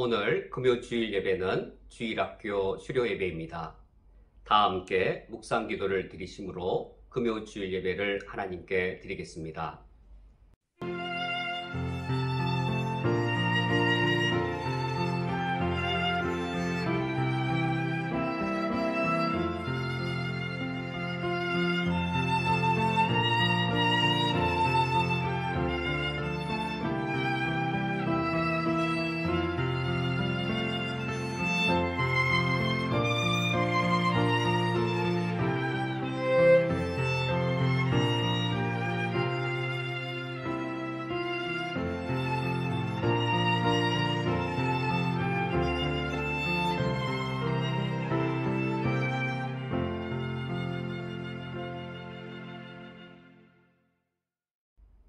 오늘 금요주일 예배는 주일학교 수료 예배입니다. 다 함께 묵상 기도를 드리심으로 금요주일 예배를 하나님께 드리겠습니다.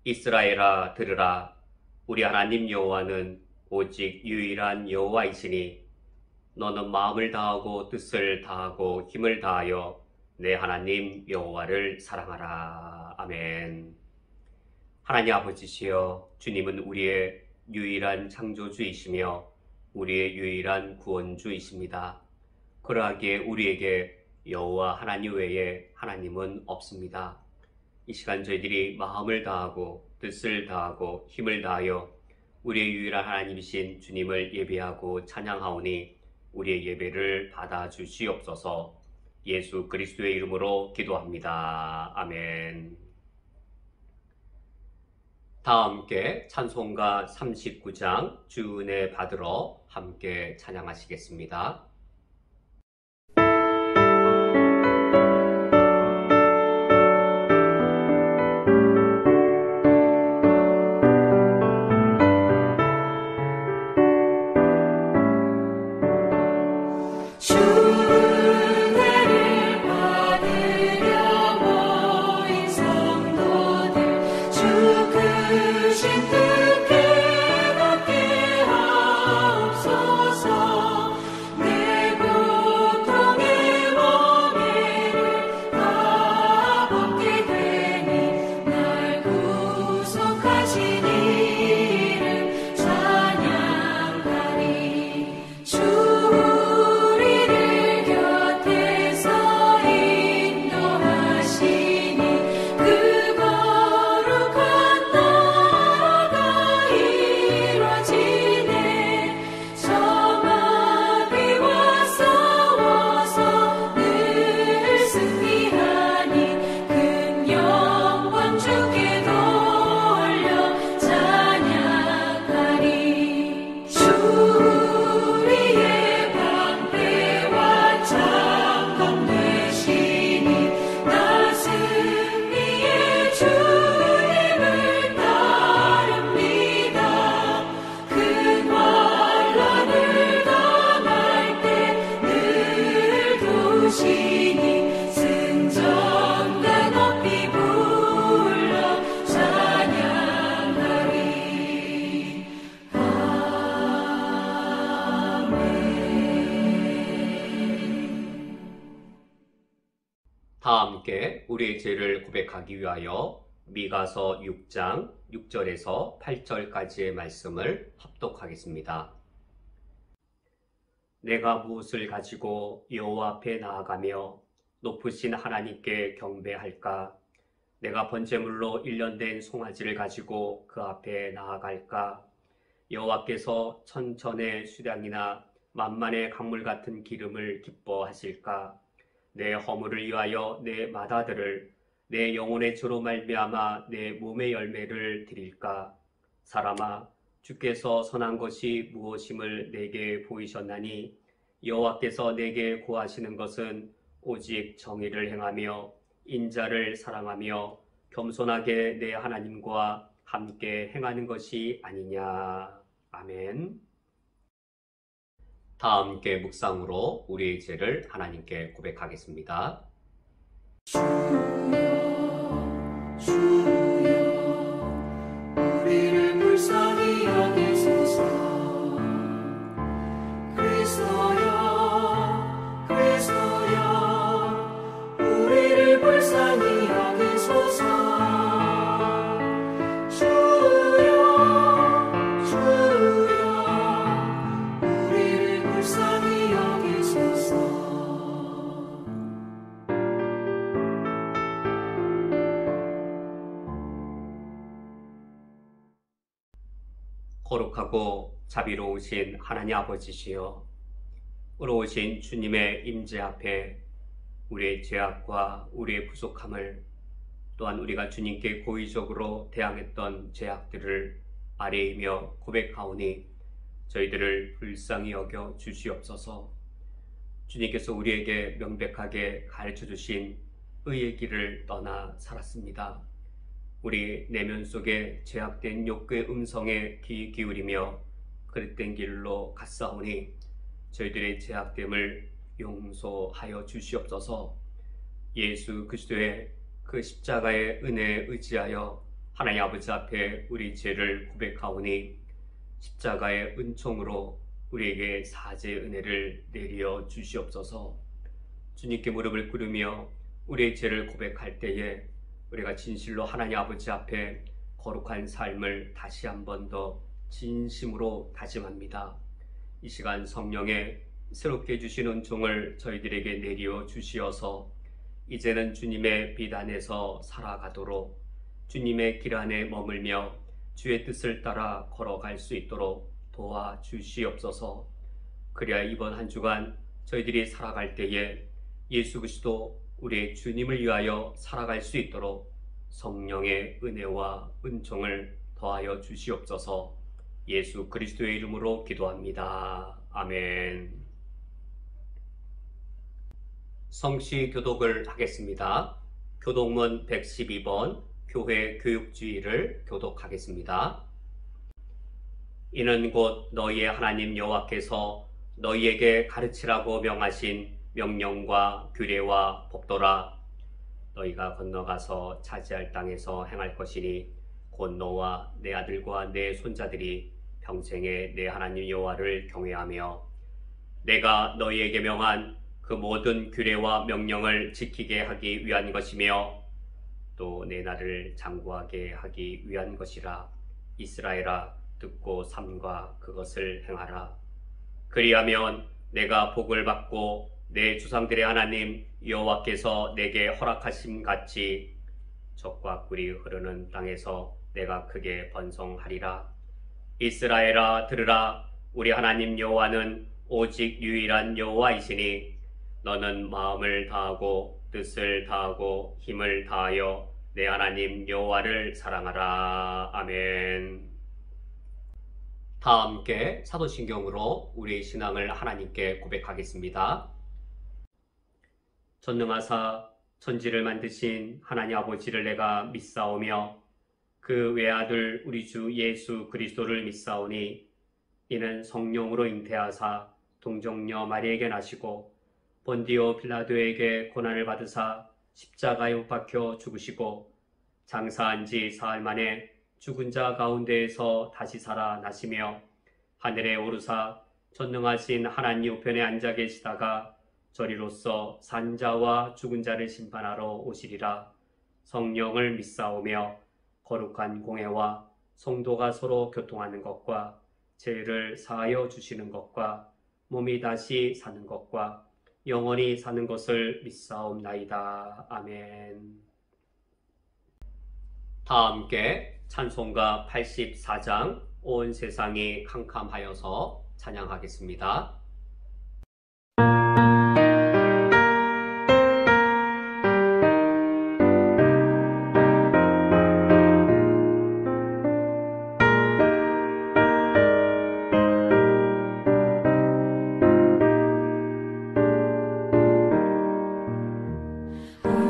이스라엘아 들으라. 우리 하나님 여호와는 오직 유일한 여호와이시니 너는 마음을 다하고 뜻을 다하고 힘을 다하여 내 하나님 여호와를 사랑하라. 아멘. 하나님 아버지시여, 주님은 우리의 유일한 창조주이시며 우리의 유일한 구원주이십니다. 그러하기에 우리에게 여호와 하나님 외에 하나님은 없습니다. 이 시간 저희들이 마음을 다하고 뜻을 다하고 힘을 다하여 우리의 유일한 하나님이신 주님을 예배하고 찬양하오니 우리의 예배를 받아주시옵소서. 예수 그리스도의 이름으로 기도합니다. 아멘. 다 함께 찬송가 39장 주 은혜 받으러 함께 찬양하시겠습니다. 다 함께 우리의 죄를 고백하기 위하여 미가서 6장 6절에서 8절까지의 말씀을 합독하겠습니다. 내가 무엇을 가지고 여호와 앞에 나아가며 높으신 하나님께 경배할까? 내가 번제물로 일련된 송아지를 가지고 그 앞에 나아갈까? 여호와께서 천천의 수량이나 만만의 강물 같은 기름을 기뻐하실까? 내 허물을 위하여 내 맏아들을 내 영혼의 죄로 말미암아 내 몸의 열매를 드릴까? 사람아, 주께서 선한 것이 무엇임을 내게 보이셨나니 여호와께서 내게 구하시는 것은 오직 정의를 행하며 인자를 사랑하며 겸손하게 내 하나님과 함께 행하는 것이 아니냐. 아멘. 다 함께 묵상으로 우리의 죄를 하나님께 고백하겠습니다. 주여, 주여, 우리를 불쌍히 여기소서. 그리스도여, 그리스도여, 우리를 불쌍히 여기소서. 주여, 주여, 거룩하고 자비로우신 하나님 아버지시여, 의로우신 주님의 임재 앞에 우리의 죄악과 우리의 부족함을, 또한 우리가 주님께 고의적으로 대항했던 죄악들을 아뢰이며 고백하오니 저희들을 불쌍히 여겨 주시옵소서. 주님께서 우리에게 명백하게 가르쳐 주신 의의 길을 떠나 살았습니다. 우리 내면 속에 죄악된 욕구의 음성에 귀 기울이며 그릇된 길로 갔사오니 저희들의 죄악됨을 용서하여 주시옵소서. 예수 그리스도의 그 십자가의 은혜에 의지하여 하나님 아버지 앞에 우리 죄를 고백하오니 십자가의 은총으로 우리에게 사죄의 은혜를 내려 주시옵소서. 주님께 무릎을 꿇으며 우리의 죄를 고백할 때에 우리가 진실로 하나님 아버지 앞에 거룩한 삶을 다시 한 번 더 진심으로 다짐합니다. 이 시간 성령의 새롭게 주신 은총을 저희들에게 내려 주시어서 이제는 주님의 빛 안에서 살아가도록, 주님의 길 안에 머물며 주의 뜻을 따라 걸어갈 수 있도록 도와주시옵소서. 그래야 이번 한 주간 저희들이 살아갈 때에 예수 그리스도 우리의 주님을 위하여 살아갈 수 있도록 성령의 은혜와 은총을 더하여 주시옵소서. 예수 그리스도의 이름으로 기도합니다. 아멘. 성시 교독을 하겠습니다. 교독문 112번 교회 교육주의를 교독하겠습니다. 이는 곧 너희의 하나님 여호와께서 너희에게 가르치라고 명하신 명령과 규례와 법도라. 너희가 건너가서 차지할 땅에서 행할 것이니 곧 너와 내 아들과 내 손자들이 평생에 내 하나님 여호와를 경외하며 내가 너희에게 명한 그 모든 규례와 명령을 지키게 하기 위한 것이며 또 내 나를 장구하게 하기 위한 것이라. 이스라엘아, 듣고 삼가 그것을 행하라. 그리하면 내가 복을 받고 내 조상들의 하나님 여호와께서 내게 허락하심 같이 젖과 꿀이 흐르는 땅에서 내가 크게 번성하리라. 이스라엘아, 들으라. 우리 하나님 여호와는 오직 유일한 여호와이시니 너는 마음을 다하고 뜻을 다하고 힘을 다하여 내 하나님 여호와를 사랑하라. 아멘. 다 함께 사도신경으로 우리의 신앙을 하나님께 고백하겠습니다. 전능하사 천지를 만드신 하나님 아버지를 내가 믿사오며 그 외아들 우리 주 예수 그리스도를 믿사오니 이는 성령으로 잉태하사 동정녀 마리에게 나시고 본디오 빌라도에게 고난을 받으사 십자가에 못 박혀 죽으시고 장사한 지 사흘 만에 죽은 자 가운데에서 다시 살아나시며 하늘에 오르사 전능하신 하나님 우편에 앉아 계시다가 저리로서 산자와 죽은 자를 심판하러 오시리라. 성령을 믿사오며 거룩한 공회와 성도가 서로 교통하는 것과 죄를 사하여 주시는 것과 몸이 다시 사는 것과 영원히 사는 것을 믿사옵나이다. 아멘. 다 함께 찬송가 84장 온 세상이 캄캄하여서 찬양하겠습니다.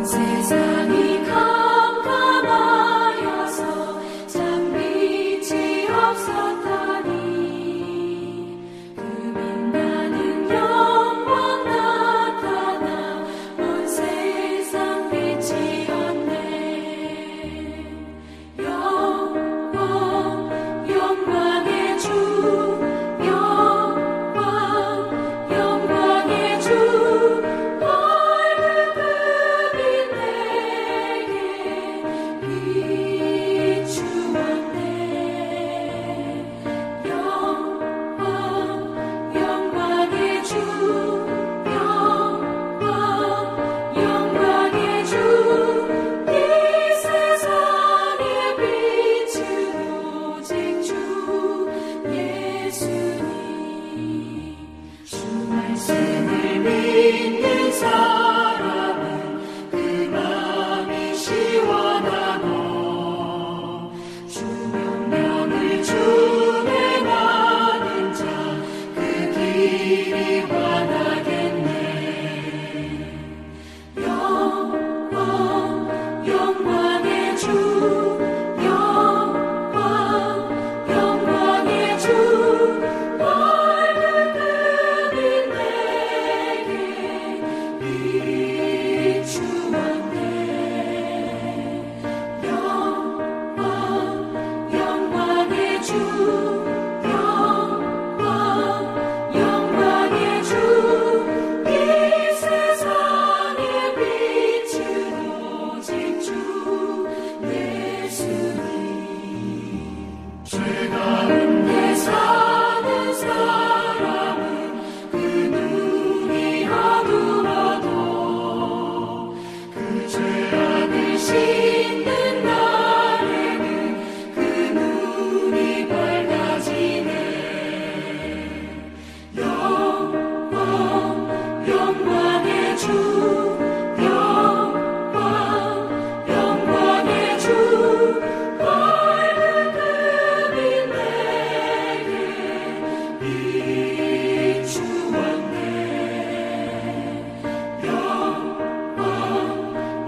세상이 캄캄하여서 참 빛이 없었다니 그 빛나 주 영광 영광의 주 밝은 그빛 내게 비추었네 영광 영광의 주 영광 영광의 주 이 세상의 빛은 오직 주 예수님 죄 가운데 사는 사람은 그 눈이 어두워도 그 죄악을 씻는 날에는 그 눈이 밝아지네 영광 영광의 주 영광 영광의 주 밝은 그빛 내게 비추었네 영광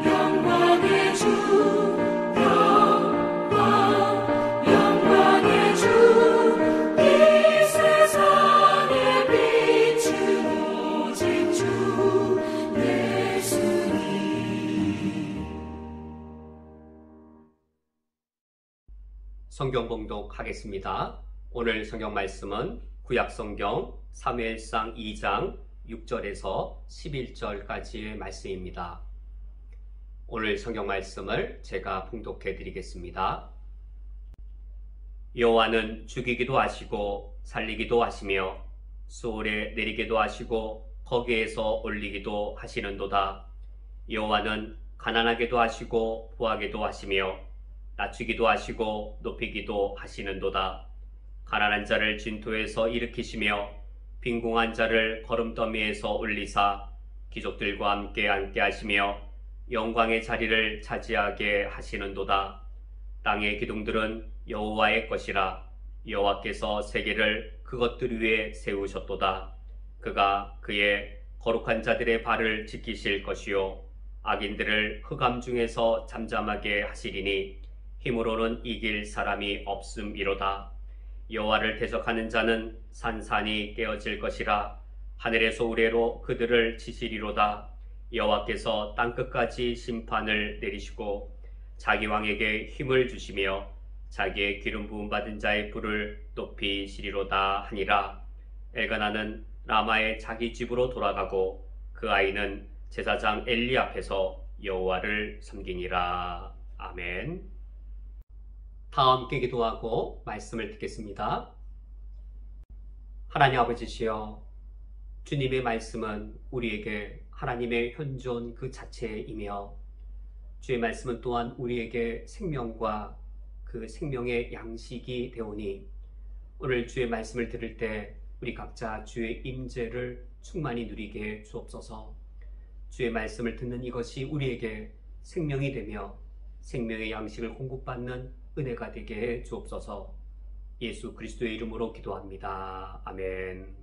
영광의 주 영광 영광의 주 이 세상의 빛은 오직 주 예수님 성경 봉독하겠습니다. 오늘 성경 말씀은 구약 성경 사무엘상 2장 6절에서 11절까지의 말씀입니다. 오늘 성경 말씀을 제가 봉독해 드리겠습니다. 여호와는 죽이기도 하시고 살리기도 하시며 수월에 내리기도 하시고 거기에서 올리기도 하시는도다. 여호와는 가난하게도 하시고 부하게도 하시며 낮추기도 하시고 높이기도 하시는도다. 가난한 자를 진토에서 일으키시며 빈궁한 자를 거름더미에서 올리사 귀족들과 함께 앉게 하시며 영광의 자리를 차지하게 하시는도다. 땅의 기둥들은 여호와의 것이라. 여호와께서 세계를 그것들 위에 세우셨도다. 그가 그의 거룩한 자들의 발을 지키실 것이요 악인들을 흑암 중에서 잠잠하게 하시리니 힘으로는 이길 사람이 없음이로다. 여호와를 대적하는 자는 산산이 깨어질 것이라. 하늘에서 우레로 그들을 치시리로다. 여호와께서 땅끝까지 심판을 내리시고 자기 왕에게 힘을 주시며 자기의 기름 부음 받은 자의 불을 높이시리로다 하니라. 엘가나는 라마의 자기 집으로 돌아가고 그 아이는 제사장 엘리 앞에서 여호와를 섬기니라. 아멘. 다 함께 기도하고 말씀을 듣겠습니다. 하나님 아버지시여, 주님의 말씀은 우리에게 하나님의 현존 그 자체이며 주의 말씀은 또한 우리에게 생명과 그 생명의 양식이 되오니 오늘 주의 말씀을 들을 때 우리 각자 주의 임재를 충만히 누리게 주옵소서. 주의 말씀을 듣는 이것이 우리에게 생명이 되며 생명의 양식을 공급받는 은혜가 되게 해 주옵소서. 예수 그리스도의 이름으로 기도합니다. 아멘.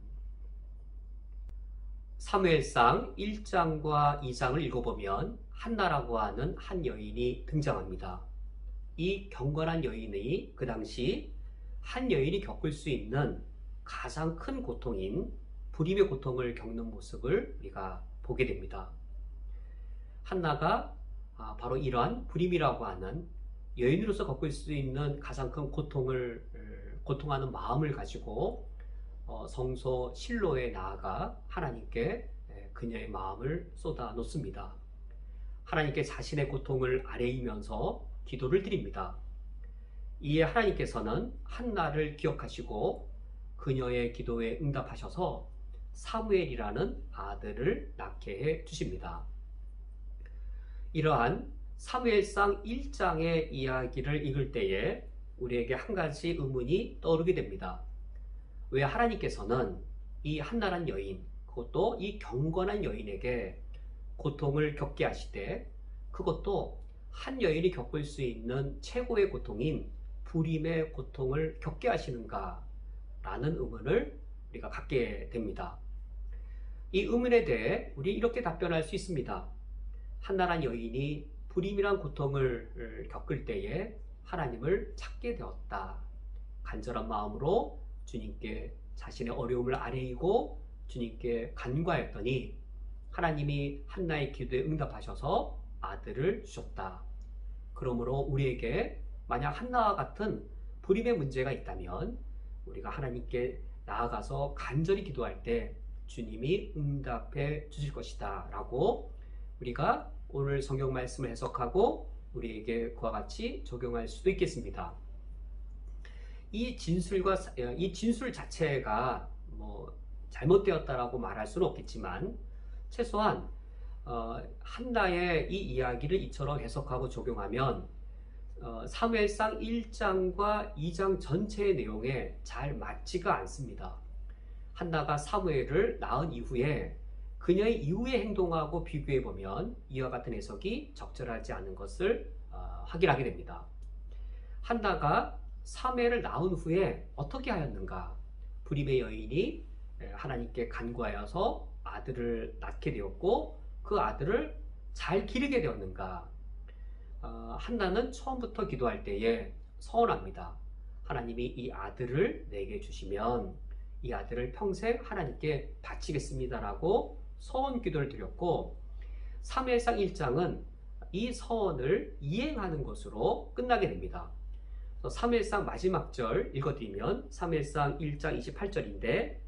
사무엘상 1장과 2장을 읽어보면 한나라고 하는 한 여인이 등장합니다. 이 경건한 여인이 그 당시 한 여인이 겪을 수 있는 가장 큰 고통인 불임의 고통을 겪는 모습을 우리가 보게 됩니다. 한나가 바로 이러한 불임이라고 하는 여인으로서 겪을 수 있는 가장 큰 고통하는 마음을 가지고 성소 실로에 나아가 하나님께 그녀의 마음을 쏟아 놓습니다. 하나님께 자신의 고통을 아뢰이면서 기도를 드립니다. 이에 하나님께서는 한나를 기억하시고 그녀의 기도에 응답하셔서 사무엘이라는 아들을 낳게 해 주십니다. 이러한 사무엘상 1장의 이야기를 읽을 때에 우리에게 한 가지 의문이 떠오르게 됩니다. 왜 하나님께서는 이 한나란 여인, 그것도 이 경건한 여인에게 고통을 겪게 하시되 그것도 한 여인이 겪을 수 있는 최고의 고통인 불임의 고통을 겪게 하시는가 라는 의문을 우리가 갖게 됩니다. 이 의문에 대해 우리 이렇게 답변할 수 있습니다. 한나란 여인이 불임이란 고통을 겪을 때에 하나님을 찾게 되었다. 간절한 마음으로 주님께 자신의 어려움을 아뢰이고 주님께 간구하였더니 하나님이 한나의 기도에 응답하셔서 아들을 주셨다. 그러므로 우리에게 만약 한나와 같은 불임의 문제가 있다면 우리가 하나님께 나아가서 간절히 기도할 때 주님이 응답해 주실 것이다 라고 우리가 오늘 성경 말씀을 해석하고 우리에게 그와 같이 적용할 수도 있겠습니다. 이 진술 자체가 잘못되었다라고 말할 수는 없겠지만 최소한 한나의 이 이야기를 이처럼 해석하고 적용하면 사무엘상 1장과 2장 전체의 내용에 잘 맞지가 않습니다. 한나가 사무엘을 낳은 이후에 그녀의 이후의 행동하고 비교해보면 이와 같은 해석이 적절하지 않은 것을 확인하게 됩니다. 한나가 사무엘을 낳은 후에 어떻게 하였는가? 불임의 여인이 하나님께 간구하여서 아들을 낳게 되었고 그 아들을 잘 기르게 되었는가? 한나는 처음부터 기도할 때에 서원합니다. 하나님이 이 아들을 내게 주시면 이 아들을 평생 하나님께 바치겠습니다라고 서원 기도를 드렸고 사무엘상 1장은 이 서원을 이행하는 것으로 끝나게 됩니다. 사무엘상 마지막 절 읽어드리면 사무엘상 1장 28절인데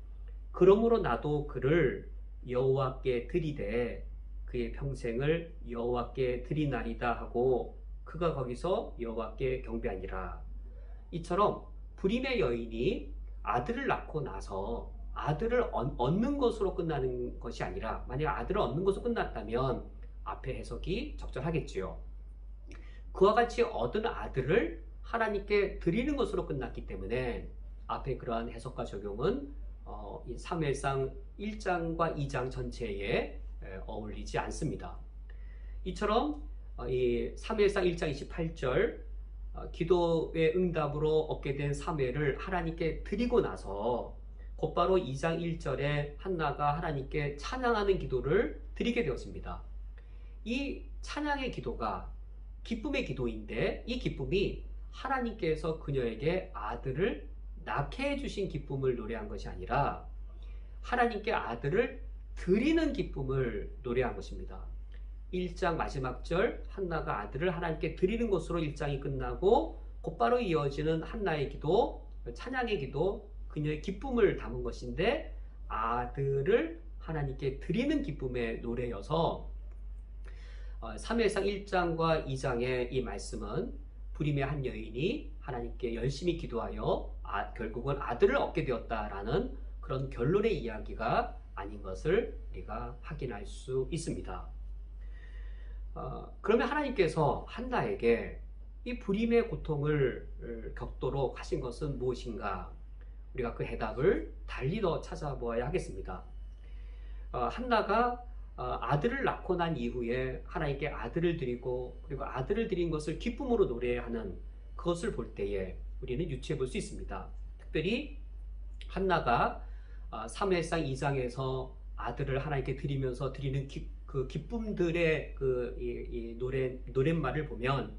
그러므로 나도 그를 여호와께 드리되 그의 평생을 여호와께 드리나이다 하고 그가 거기서 여호와께 경배하니라. 이처럼 불임의 여인이 아들을 낳고 나서 아들을 얻는 것으로 끝나는 것이 아니라 만약 아들을 얻는 것으로 끝났다면 앞에 해석이 적절하겠지요. 그와 같이 얻은 아들을 하나님께 드리는 것으로 끝났기 때문에 앞에 그러한 해석과 적용은 이 사무엘상 1장과 2장 전체에 어울리지 않습니다. 이처럼 이 사무엘상 1장 28절 기도의 응답으로 얻게 된 사무엘을 하나님께 드리고 나서 곧바로 2장 1절에 한나가 하나님께 찬양하는 기도를 드리게 되었습니다. 이 찬양의 기도가 기쁨의 기도인데 이 기쁨이 하나님께서 그녀에게 아들을 낳게 해주신 기쁨을 노래한 것이 아니라 하나님께 아들을 드리는 기쁨을 노래한 것입니다. 1장 마지막 절 한나가 아들을 하나님께 드리는 것으로 1장이 끝나고 곧바로 이어지는 한나의 기도, 찬양의 기도, 그녀의 기쁨을 담은 것인데 아들을 하나님께 드리는 기쁨의 노래여서 사무엘상 1장과 2장의 이 말씀은 불임의 한 여인이 하나님께 열심히 기도하여 결국은 아들을 얻게 되었다라는 그런 결론의 이야기가 아닌 것을 우리가 확인할 수 있습니다. 그러면 하나님께서 한나에게 이 불임의 고통을 겪도록 하신 것은 무엇인가? 우리가 그 해답을 달리 더 찾아보아야 하겠습니다. 한나가 아들을 낳고 난 이후에 하나님께 아들을 드리고 그리고 아들을 드린 것을 기쁨으로 노래하는 그것을 볼 때에 우리는 유추해 볼 수 있습니다. 특별히 한나가 사무엘상 2장에서 아들을 하나님께 드리면서 드리는 그 기쁨들의 이 노랫말을 보면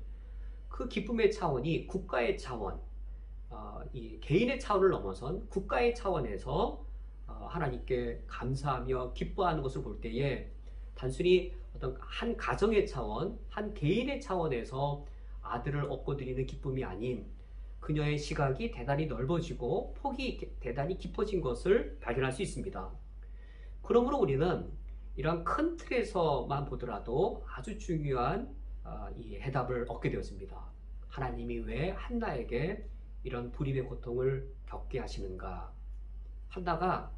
그 기쁨의 차원이 국가의 차원, 이 개인의 차원을 넘어선 국가의 차원에서 하나님께 감사하며 기뻐하는 것을 볼 때에 단순히 어떤 한 가정의 차원, 한 개인의 차원에서 아들을 얻고 드리는 기쁨이 아닌 그녀의 시각이 대단히 넓어지고 폭이 대단히 깊어진 것을 발견할 수 있습니다. 그러므로 우리는 이러한 큰 틀에서만 보더라도 아주 중요한 이 해답을 얻게 되었습니다. 하나님이 왜 한나에게 이런 불임의 고통을 겪게 하시는가? 한나가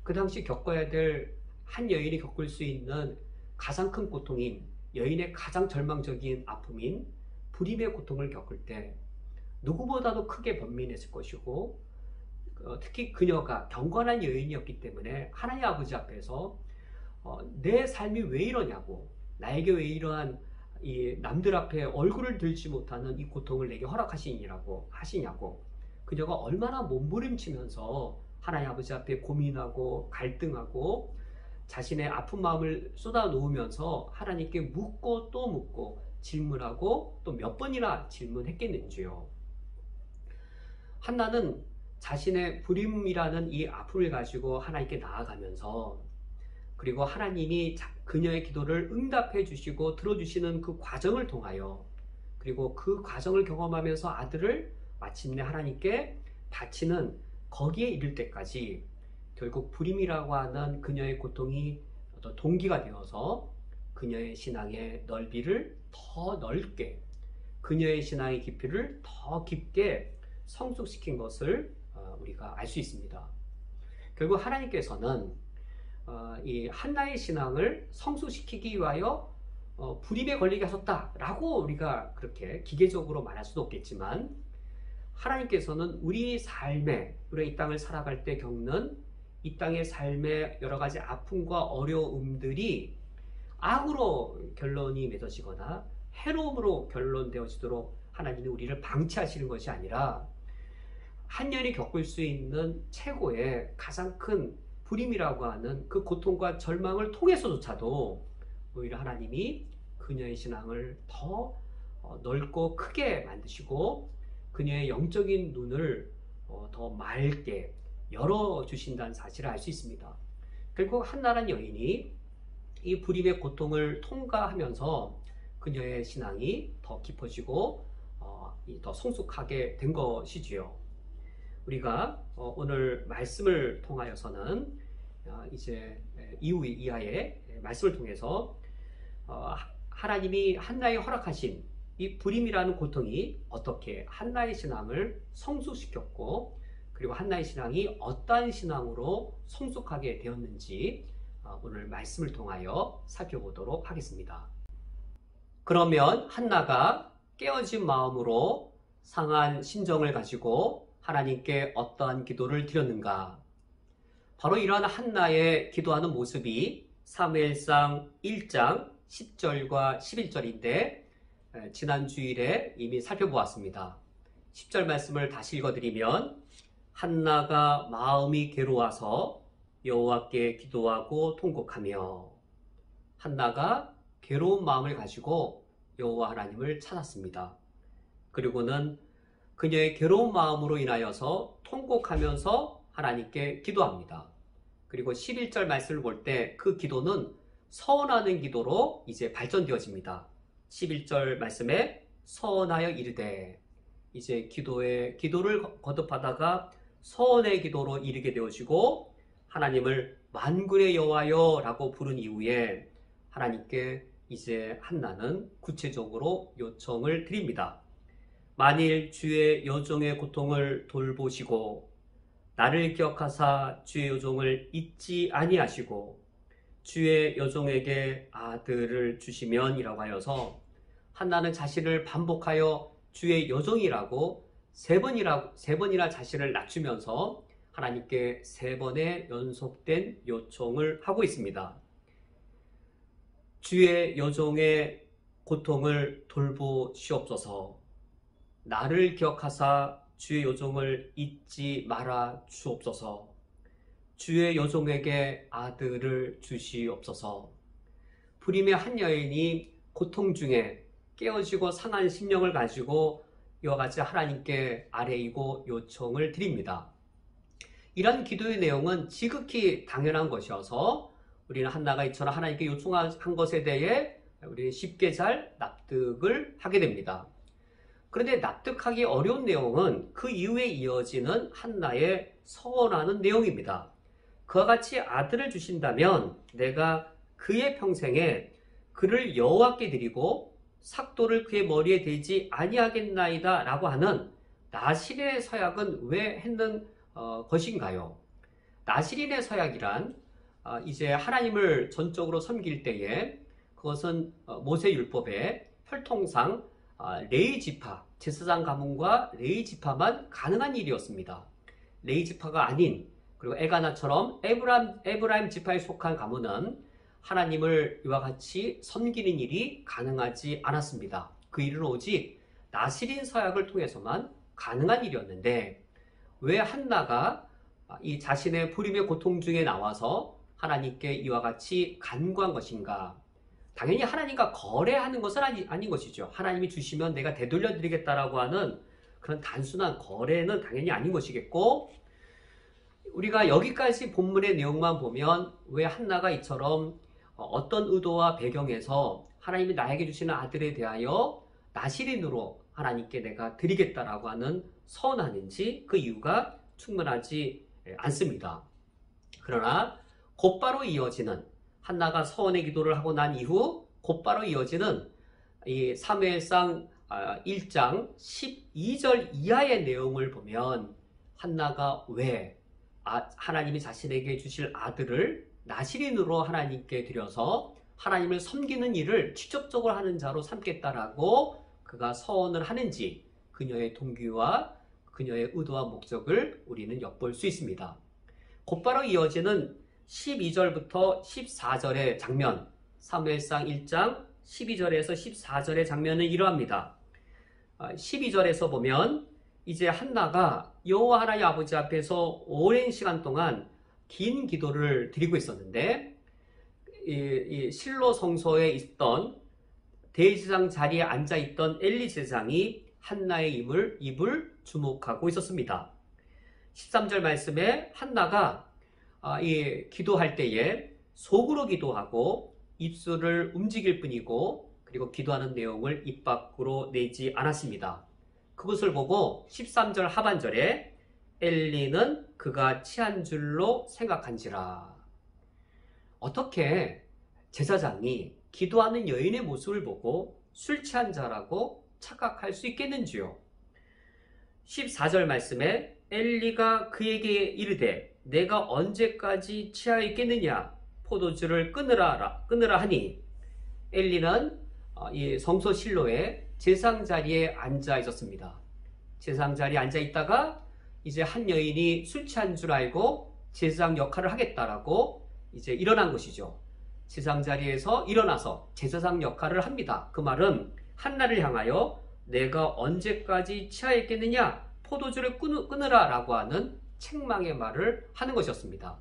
그 당시 겪어야 될 한 여인이 겪을 수 있는 가장 큰 고통인 여인의 가장 절망적인 아픔인 불임의 고통을 겪을 때 누구보다도 크게 번민했을 것이고 특히 그녀가 경건한 여인이었기 때문에 하나님 아버지 앞에서 내 삶이 왜 이러냐고 나에게 왜 이러한 이 남들 앞에 얼굴을 들지 못하는 이 고통을 내게 허락하시냐고 그녀가 얼마나 몸부림치면서 하나님 아버지 앞에 고민하고 갈등하고 자신의 아픈 마음을 쏟아 놓으면서 하나님께 묻고 또 묻고 질문하고 또 몇 번이나 질문했겠는지요. 한나는 자신의 불임이라는 이 아픔을 가지고 하나님께 나아가면서, 그리고 하나님이 그녀의 기도를 응답해 주시고 들어주시는 그 과정을 통하여, 그리고 그 과정을 경험하면서 아들을 마침내 하나님께 바치는 거기에 이를 때까지 결국 불임이라고 하는 그녀의 고통이 어떤 동기가 되어서 그녀의 신앙의 넓이를 더 넓게, 그녀의 신앙의 깊이를 더 깊게 성숙시킨 것을 우리가 알 수 있습니다. 결국 하나님께서는 이 한나의 신앙을 성숙시키기 위하여 불임에 걸리게 하셨다라고 우리가 그렇게 기계적으로 말할 수도 없겠지만, 하나님께서는 우리 삶에, 우리가 이 땅을 살아갈 때 겪는 이 땅의 삶의 여러 가지 아픔과 어려움들이 악으로 결론이 맺어지거나 해로움으로 결론되어지도록 하나님이 우리를 방치하시는 것이 아니라, 한 년이 겪을 수 있는 최고의 가장 큰 불임이라고 하는 그 고통과 절망을 통해서조차도 오히려 하나님이 그녀의 신앙을 더 넓고 크게 만드시고 그녀의 영적인 눈을 더 맑게 열어주신다는 사실을 알 수 있습니다. 결국 한나라는 여인이 이 불임의 고통을 통과하면서 그녀의 신앙이 더 깊어지고 더 성숙하게 된 것이지요. 우리가 오늘 말씀을 통하여서는 이제 이하의 말씀을 통해서 하나님이 한나에 허락하신 이 불임이라는 고통이 어떻게 한나의 신앙을 성숙시켰고, 그리고 한나의 신앙이 어떠한 신앙으로 성숙하게 되었는지 오늘 말씀을 통하여 살펴보도록 하겠습니다. 그러면 한나가 깨어진 마음으로 상한 심정을 가지고 하나님께 어떠한 기도를 드렸는가? 바로 이러한 한나의 기도하는 모습이 사무엘상 1장 10절과 11절인데 지난 주일에 이미 살펴보았습니다. 10절 말씀을 다시 읽어드리면, 한나가 마음이 괴로워서 여호와께 기도하고 통곡하며, 한나가 괴로운 마음을 가지고 여호와 하나님을 찾았습니다. 그리고는 그녀의 괴로운 마음으로 인하여서 통곡하면서 하나님께 기도합니다. 그리고 11절 말씀을 볼 때 그 기도는 서원하는 기도로 이제 발전되어집니다. 11절 말씀에 서원하여 이르되, 이제 기도를 거듭하다가 서원의 기도로 이르게 되어지고 하나님을 만군의 여호와여 라고 부른 이후에 하나님께 이제 한나는 구체적으로 요청을 드립니다. 만일 주의 여종의 고통을 돌보시고 나를 기억하사 주의 여종을 잊지 아니하시고 주의 여종에게 아들을 주시면 이라고 하여서, 한나는 자신을 반복하여 주의 여종이라고 세 번이나 자신을 낮추면서 하나님께 3번의 연속된 요청을 하고 있습니다. 주의 여종의 고통을 돌보시옵소서. 나를 기억하사 주의 여종을 잊지 말아 주옵소서. 주의 여종에게 아들을 주시옵소서. 불임의 한 여인이 고통 중에 깨어지고 상한 심령을 가지고 이와 같이 하나님께 아뢰이고 요청을 드립니다. 이런 기도의 내용은 지극히 당연한 것이어서 우리는 한나가 이처럼 하나님께 요청한 것에 대해 우리는 쉽게 잘 납득을 하게 됩니다. 그런데 납득하기 어려운 내용은 그 이후에 이어지는 한나의 서원하는 내용입니다. 그와 같이 아들을 주신다면 내가 그의 평생에 그를 여호와께 드리고 삭도를 그의 머리에 대지 아니하겠나이다 라고 하는 나실의 서약은 왜 했는 것인가요? 나실인의 서약이란 이제 하나님을 전적으로 섬길 때에 그것은 모세율법의 혈통상 레위 지파, 제사장 가문과 레위 지파만 가능한 일이었습니다. 레위 지파가 아닌, 그리고 엘가나처럼 에브라임 지파에 속한 가문은 하나님을 이와 같이 섬기는 일이 가능하지 않았습니다. 그 일은 오직 나실인 서약을 통해서만 가능한 일이었는데, 왜 한나가 이 자신의 불임의 고통 중에 나와서 하나님께 이와 같이 간구한 것인가? 당연히 하나님과 거래하는 것은 아닌 것이죠. 하나님이 주시면 내가 되돌려 드리겠다라고 하는 그런 단순한 거래는 당연히 아닌 것이겠고, 우리가 여기까지 본문의 내용만 보면 왜 한나가 이처럼 어떤 의도와 배경에서 하나님이 나에게 주시는 아들에 대하여 나시린으로 하나님께 내가 드리겠다라고 하는 서원하는지 그 이유가 충분하지 않습니다. 그러나 곧바로 이어지는, 한나가 서원의 기도를 하고 난 이후 곧바로 이어지는 이 사무엘상 1장 12절 이하의 내용을 보면 한나가 왜 하나님이 자신에게 주실 아들을 나시린으로 하나님께 드려서 하나님을 섬기는 일을 직접적으로 하는 자로 삼겠다라고 그가 서원을 하는지, 그녀의 동기와 그녀의 의도와 목적을 우리는 엿볼 수 있습니다. 곧바로 이어지는 12절부터 14절의 장면, 사무엘상 1장 12절에서 14절의 장면은 이러합니다. 12절에서 보면 이제 한나가 여호와 하나님 아버지 앞에서 오랜 시간 동안 긴 기도를 드리고 있었는데, 이 실로 성소에 있던 대제사장 자리에 앉아있던 엘리 제사장이 한나의 입을 주목하고 있었습니다. 13절 말씀에 한나가 기도할 때에 속으로 기도하고 입술을 움직일 뿐이고, 그리고 기도하는 내용을 입 밖으로 내지 않았습니다. 그것을 보고 13절 하반절에 엘리는 그가 취한 줄로 생각한지라. 어떻게 제사장이 기도하는 여인의 모습을 보고 술 취한 자라고 착각할 수 있겠는지요? 14절 말씀에 엘리가 그에게 이르되 내가 언제까지 취하여 있겠느냐, 포도주를 끊으라 하니, 엘리는 이 성소 실로에 제사장 자리에 앉아 있었습니다. 제사장 자리에 앉아 있다가 이제 한 여인이 술 취한 줄 알고 제사장 역할을 하겠다라고 이제 일어난 것이죠. 제사장 자리에서 일어나서 제사장 역할을 합니다. 그 말은 한나를 향하여 내가 언제까지 취하여 있겠느냐, 포도주를 끊으라 라고 하는 책망의 말을 하는 것이었습니다.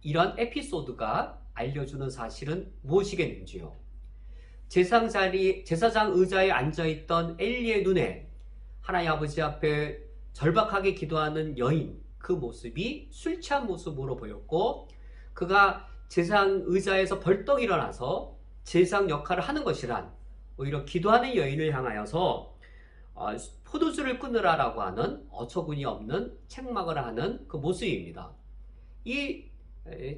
이런 에피소드가 알려주는 사실은 무엇이겠는지요? 제사장 의자에 앉아있던 엘리의 눈에 하나님 아버지 앞에 절박하게 기도하는 여인, 그 모습이 술 취한 모습으로 보였고, 그가 제사장 의자에서 벌떡 일어나서 제사장 역할을 하는 것이란 오히려 기도하는 여인을 향하여서 포도주를 끊으라라고 하는 어처구니 없는 책망을 하는 그 모습입니다. 이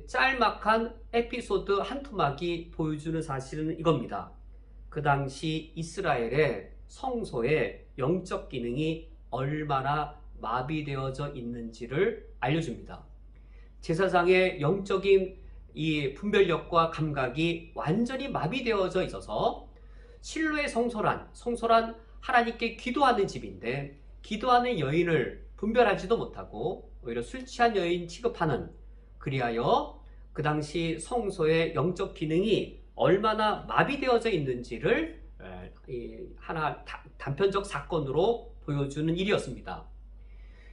짤막한 에피소드 한 토막이 보여주는 사실은 이겁니다. 그 당시 이스라엘의 성소의 영적 기능이 얼마나 마비되어져 있는지를 알려줍니다. 제사장의 영적인 이 분별력과 감각이 완전히 마비되어져 있어서 실로의 성소란 하나님께 기도하는 집인데, 기도하는 여인을 분별하지도 못하고 오히려 술 취한 여인 취급하는, 그리하여 그 당시 성소의 영적 기능이 얼마나 마비되어져 있는지를 하나 단편적 사건으로 보여주는 일이었습니다.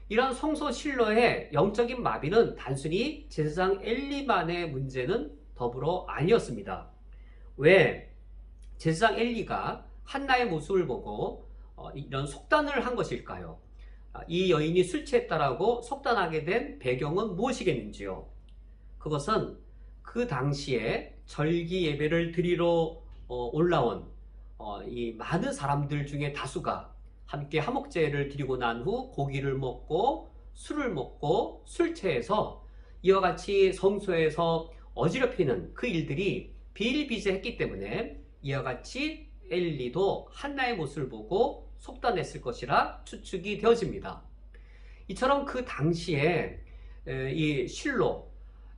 이런 성소 실로의 영적인 마비는 단순히 제사장 엘리만의 문제는 더불어 아니었습니다. 왜 제사장 엘리가 한나의 모습을 보고 이런 속단을 한 것일까요? 이 여인이 술 취했다라고 속단하게 된 배경은 무엇이겠는지요? 그것은 그 당시에 절기 예배를 드리러 올라온 이 많은 사람들 중에 다수가 함께 화목제를 드리고 난 후 고기를 먹고 술을 먹고 술 취해서 이와 같이 성소에서 어지럽히는 그 일들이 비일비재했기 때문에 이와 같이 엘리도 한나의 모습을 보고 속단했을 것이라 추측이 되어집니다. 이처럼 그 당시에 이 실로,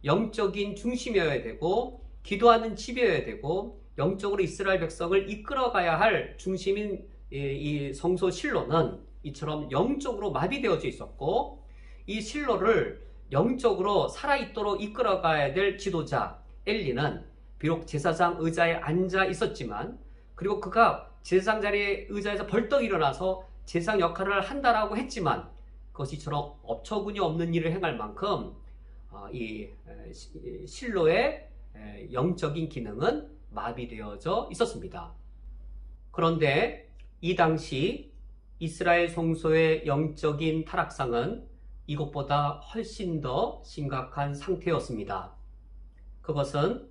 영적인 중심이어야 되고 기도하는 집이어야 되고 영적으로 이스라엘 백성을 이끌어가야 할 중심인 이 성소 실로는 이처럼 영적으로 마비되어져 있었고, 이 실로를 영적으로 살아있도록 이끌어가야 될 지도자 엘리는 비록 제사장 의자에 앉아 있었지만, 그리고 그가 제사장 자리의 의자에서 벌떡 일어나서 제사장 역할을 한다라고 했지만, 그것이 이처럼 어처구니 없는 일을 행할 만큼 이 실로의 영적인 기능은 마비되어져 있었습니다. 그런데 이 당시 이스라엘 성소의 영적인 타락상은 이것보다 훨씬 더 심각한 상태였습니다. 그것은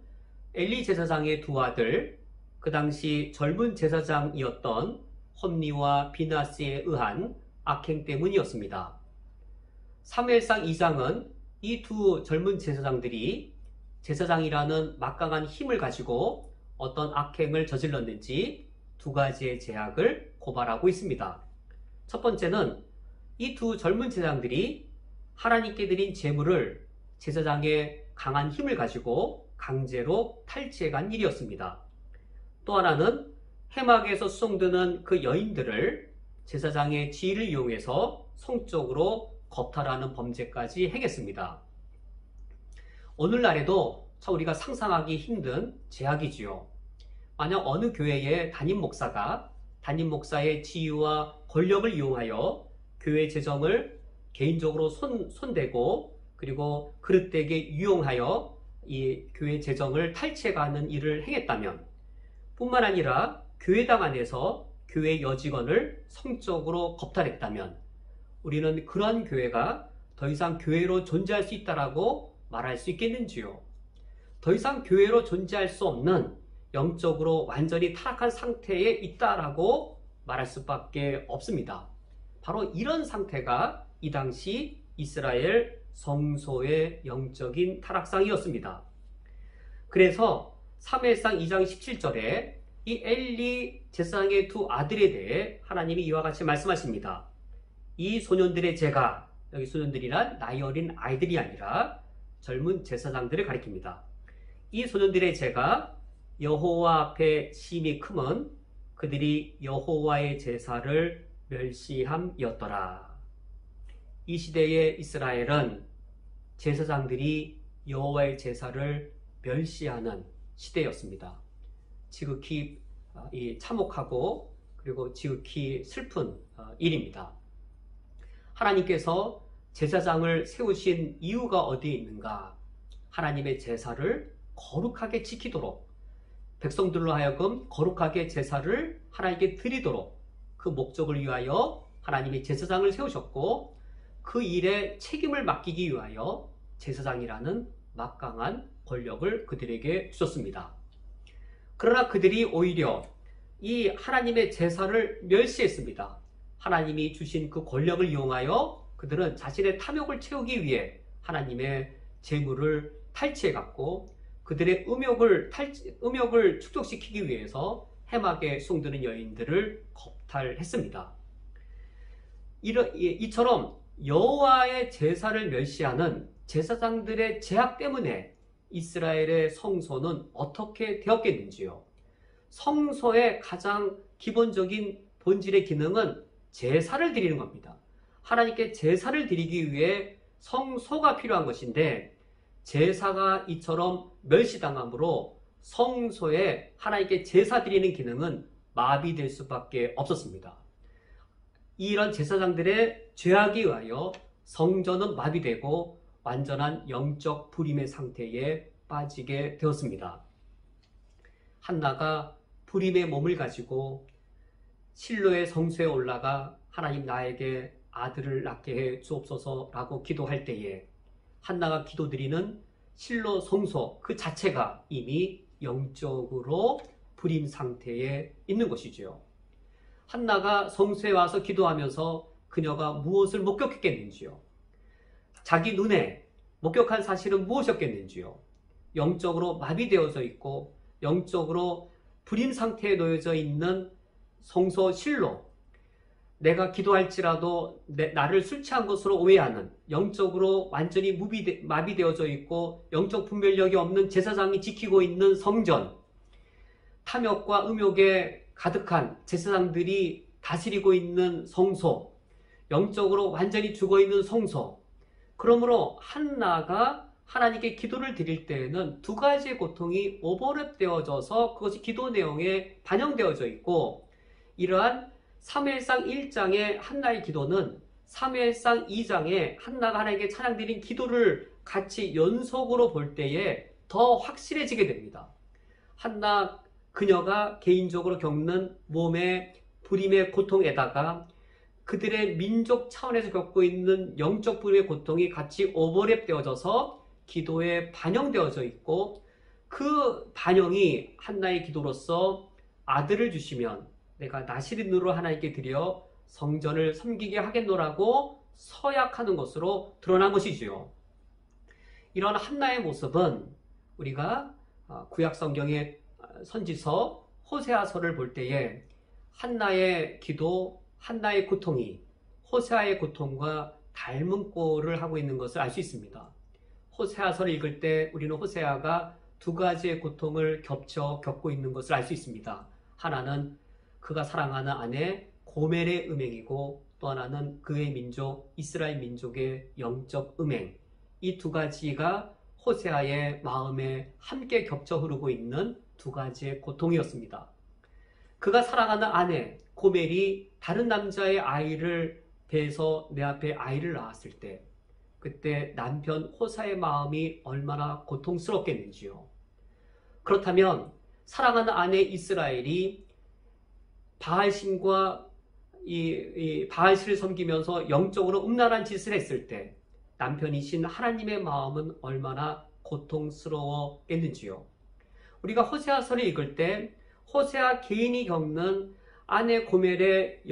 엘리 제사장의 두 아들, 그 당시 젊은 제사장이었던 홈니와 비나스에 의한 악행 때문이었습니다. 사무엘상 2장은 이 두 젊은 제사장들이 제사장이라는 막강한 힘을 가지고 어떤 악행을 저질렀는지 두 가지의 죄악을 고발하고 있습니다. 첫 번째는 이 두 젊은 제사장들이 하나님께 드린 제물을 제사장의 강한 힘을 가지고 강제로 탈취해간 일이었습니다. 또 하나는 해막에서 수송드는 그 여인들을 제사장의 지위를 이용해서 성적으로 겁탈하는 범죄까지 행했습니다. 오늘날에도 참 우리가 상상하기 힘든 죄악이지요. 만약 어느 교회의 담임 목사가 담임 목사의 지위와 권력을 이용하여 교회 재정을 개인적으로 손대고 그리고 그릇되게 유용하여 이 교회 재정을 탈취해가는 일을 행했다면, 뿐만 아니라 교회당 안에서 교회 여직원을 성적으로 겁탈했다면 우리는 그러한 교회가 더 이상 교회로 존재할 수 있다라고 말할 수 있겠는지요? 더 이상 교회로 존재할 수 없는 영적으로 완전히 타락한 상태에 있다라고 말할 수밖에 없습니다. 바로 이런 상태가 이 당시 이스라엘 성소의 영적인 타락상이었습니다. 그래서 사무엘상 2장 17절에 이 엘리 제사장의 두 아들에 대해 하나님이 이와 같이 말씀하십니다. 이 소년들의 죄가, 여기 소년들이란 나이 어린 아이들이 아니라 젊은 제사장들을 가리킵니다. 이 소년들의 죄가 여호와 앞에 심히 크면 그들이 여호와의 제사를 멸시함이었더라. 이 시대의 이스라엘은 제사장들이 여호와의 제사를 멸시하는 시대였습니다. 지극히 참혹하고 그리고 지극히 슬픈 일입니다. 하나님께서 제사장을 세우신 이유가 어디에 있는가? 하나님의 제사를 거룩하게 지키도록, 백성들로 하여금 거룩하게 제사를 하나님께 드리도록 그 목적을 위하여 하나님이 제사장을 세우셨고, 그 일에 책임을 맡기기 위하여 제사장이라는 막강한 권력을 그들에게 주셨습니다. 그러나 그들이 오히려 이 하나님의 제사를 멸시했습니다. 하나님이 주신 그 권력을 이용하여 그들은 자신의 탐욕을 채우기 위해 하나님의 재물을 탈취해갔고, 그들의 음욕을 축적시키기 위해서 해막에 수송드는 여인들을 겁탈했습니다. 이처럼 여호와의 제사를 멸시하는 제사장들의 죄악 때문에 이스라엘의 성소는 어떻게 되었겠는지요? 성소의 가장 기본적인 본질의 기능은 제사를 드리는 겁니다. 하나님께 제사를 드리기 위해 성소가 필요한 것인데, 제사가 이처럼 멸시당함으로 성소에 하나님께 제사 드리는 기능은 마비될 수밖에 없었습니다. 이런 제사장들의 죄악에 의하여 성전은 마비되고 완전한 영적 불임의 상태에 빠지게 되었습니다. 한나가 불임의 몸을 가지고 실로의 성소에 올라가 하나님 나에게 아들을 낳게 해 주옵소서라고 기도할 때에 한나가 기도드리는 실로 성소 그 자체가 이미 영적으로 불임 상태에 있는 것이지요. 한나가 성소에 와서 기도하면서 그녀가 무엇을 목격했겠는지요? 자기 눈에 목격한 사실은 무엇이었겠는지요? 영적으로 마비되어져 있고 영적으로 불임 상태에 놓여져 있는 성소 실로, 내가 기도할지라도 나를 술 취한 것으로 오해하는, 영적으로 완전히 마비되어져 있고 영적 분별력이 없는 제사장이 지키고 있는 성전, 탐욕과 음욕에 가득한 제사장들이 다스리고 있는 성소, 영적으로 완전히 죽어있는 성소. 그러므로 한나가 하나님께 기도를 드릴 때에는 두 가지의 고통이 오버랩되어져서 그것이 기도 내용에 반영되어져 있고, 이러한 사무엘상 1장의 한나의 기도는 사무엘상 2장에 한나가 하나님께 찬양드린 기도를 같이 연속으로 볼 때에 더 확실해지게 됩니다. 한나 그녀가 개인적으로 겪는 몸의 불임의 고통에다가 그들의 민족 차원에서 겪고 있는 영적 불임의 고통이 같이 오버랩 되어져서 기도에 반영되어져 있고, 그 반영이 한나의 기도로서 아들을 주시면 내가 나시린으로 하나님께 드려 성전을 섬기게 하겠노라고 서약하는 것으로 드러난 것이지요. 이런 한나의 모습은 우리가 구약 성경의 선지서 호세아서를 볼 때에 한나의 기도, 한나의 고통이 호세아의 고통과 닮은 꼴을 하고 있는 것을 알 수 있습니다. 호세아서를 읽을 때 우리는 호세아가 두 가지의 고통을 겹쳐 겪고 있는 것을 알 수 있습니다. 하나는 그가 사랑하는 아내 고멜의 음행이고, 또 하나는 그의 민족 이스라엘 민족의 영적 음행. 이 두 가지가 호세아의 마음에 함께 겹쳐 흐르고 있는 두 가지의 고통이었습니다. 그가 사랑하는 아내 고멜이 다른 남자의 아이를 배에서 내 앞에 아이를 낳았을 때, 그때 남편 호사의 마음이 얼마나 고통스럽겠는지요. 그렇다면 사랑하는 아내 이스라엘이 바알신과 이 바알신을 섬기면서 영적으로 음란한 짓을 했을 때 남편이신 하나님의 마음은 얼마나 고통스러웠겠는지요. 우리가 호세아서를 읽을 때 호세아 개인이 겪는 아내 고멜의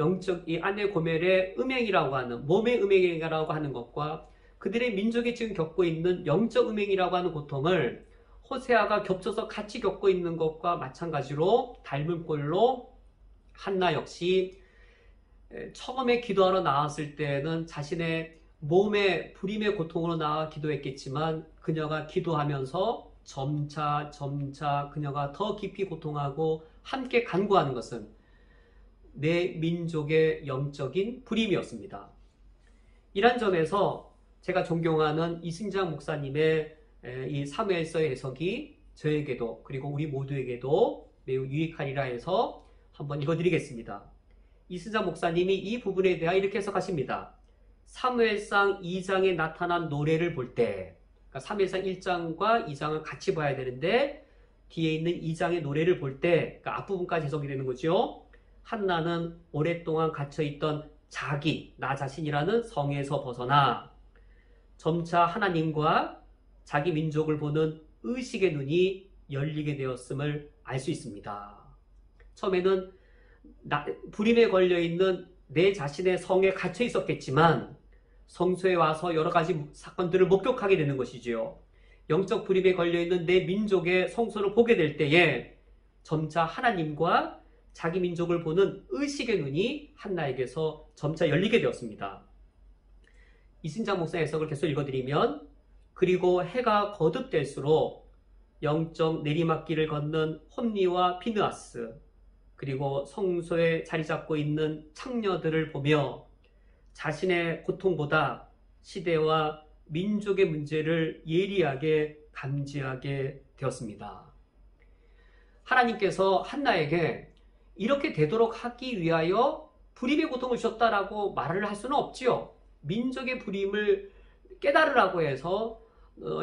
아내 고멜의 음행이라고 하는, 몸의 음행이라고 하는 것과 그들의 민족이 지금 겪고 있는 영적 음행이라고 하는 고통을 호세아가 겹쳐서 같이 겪고 있는 것과 마찬가지로 닮은 꼴로 한나 역시 처음에 기도하러 나왔을 때는 자신의 몸의 불임의 고통으로 나와 기도했겠지만, 그녀가 기도하면서 점차 그녀가 더 깊이 고통하고 함께 간구하는 것은 내 민족의 영적인 불임이었습니다. 이런 점에서 제가 존경하는 이승장 목사님의 이 사무엘서의 해석이 저에게도 그리고 우리 모두에게도 매우 유익하리라 해서 한번 읽어드리겠습니다. 이승장 목사님이 이 부분에 대하여 이렇게 해석하십니다. 사무엘상 2장에 나타난 노래를 볼 때, 그러니까 사무엘상 1장과 2장을 같이 봐야 되는데 뒤에 있는 2장의 노래를 볼 때, 그러니까 앞부분까지 해석이 되는 거죠. 한나는 오랫동안 갇혀있던 나 자신이라는 성에서 벗어나 점차 하나님과 자기 민족을 보는 의식의 눈이 열리게 되었음을 알 수 있습니다. 처음에는 불임에 걸려있는 내 자신의 성에 갇혀 있었겠지만 성소에 와서 여러 가지 사건들을 목격하게 되는 것이지요. 영적 불임에 걸려있는 내 민족의 성소를 보게 될 때에 점차 하나님과 자기 민족을 보는 의식의 눈이 한나에게서 점차 열리게 되었습니다. 이승장 목사의 해석을 계속 읽어드리면, 그리고 해가 거듭될수록 영적 내리막길을 걷는 홈니와 피느하스, 그리고 성소에 자리 잡고 있는 창녀들을 보며 자신의 고통보다 시대와 민족의 문제를 예리하게 감지하게 되었습니다. 하나님께서 한나에게 이렇게 되도록 하기 위하여 불임의 고통을 주셨다라고 말을 할 수는 없지요. 민족의 불임을 깨달으라고 해서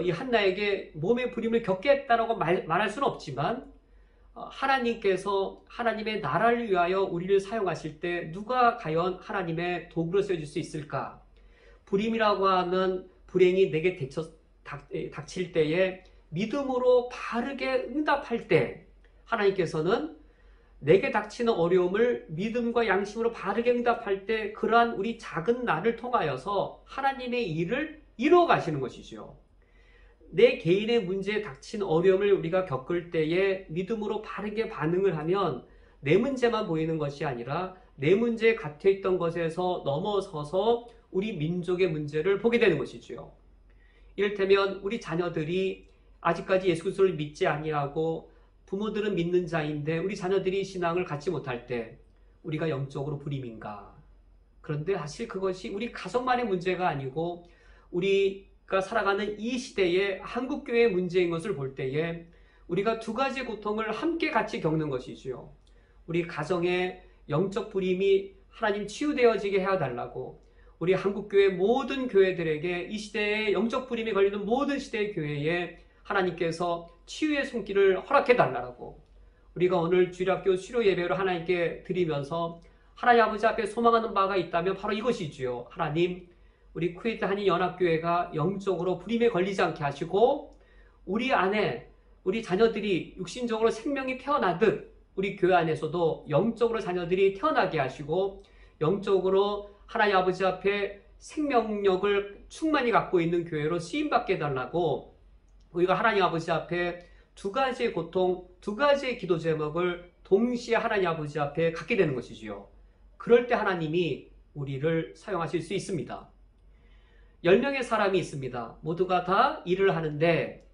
이 한나에게 몸의 불임을 겪게 했다라고 말할 수는 없지만, 하나님께서 하나님의 나라를 위하여 우리를 사용하실 때 누가 과연 하나님의 도구로 쓰여질 수 있을까? 불임이라고 하는 불행이 내게 닥칠 때에 믿음으로 바르게 응답할 때 하나님께서는 내게 닥치는 어려움을 믿음과 양심으로 바르게 응답할 때 그러한 우리 작은 나를 통하여서 하나님의 일을 이루어 가시는 것이죠. 내 개인의 문제에 닥친 어려움을 우리가 겪을 때에 믿음으로 바르게 반응을 하면 내 문제만 보이는 것이 아니라 내 문제에 갇혀있던 것에서 넘어서서 우리 민족의 문제를 보게 되는 것이죠. 이를테면 우리 자녀들이 아직까지 예수 그리스도를 믿지 아니하고 부모들은 믿는 자인데 우리 자녀들이 신앙을 갖지 못할 때 우리가 영적으로 불임인가? 그런데 사실 그것이 우리 가정만의 문제가 아니고 우리가 살아가는 이 시대의 한국교회의 문제인 것을 볼 때에 우리가 두 가지 고통을 함께 같이 겪는 것이지요. 우리 가정의 영적 불임이 하나님 치유되어지게 해달라고 우리 한국교회 모든 교회들에게 이 시대의 영적 불임에 걸리는 모든 시대의 교회에 하나님께서 치유의 손길을 허락해 달라고 우리가 오늘 주일학교 수료 예배로 하나님께 드리면서 하나님 아버지 앞에 소망하는 바가 있다면 바로 이것이지요. 하나님, 우리 쿠웨이트 한인연합교회가 영적으로 불임에 걸리지 않게 하시고 우리 안에 우리 자녀들이 육신적으로 생명이 태어나듯 우리 교회 안에서도 영적으로 자녀들이 태어나게 하시고 영적으로 하나님 아버지 앞에 생명력을 충만히 갖고 있는 교회로 쓰임받게 해달라고 우리가 하나님 아버지 앞에 두 가지의 고통, 두 가지의 기도 제목을 동시에 하나님 아버지 앞에 갖게 되는 것이지요. 그럴 때 하나님이 우리를 사용하실 수 있습니다. 10명의 사람이 있습니다. 모두가 다 일을 하는데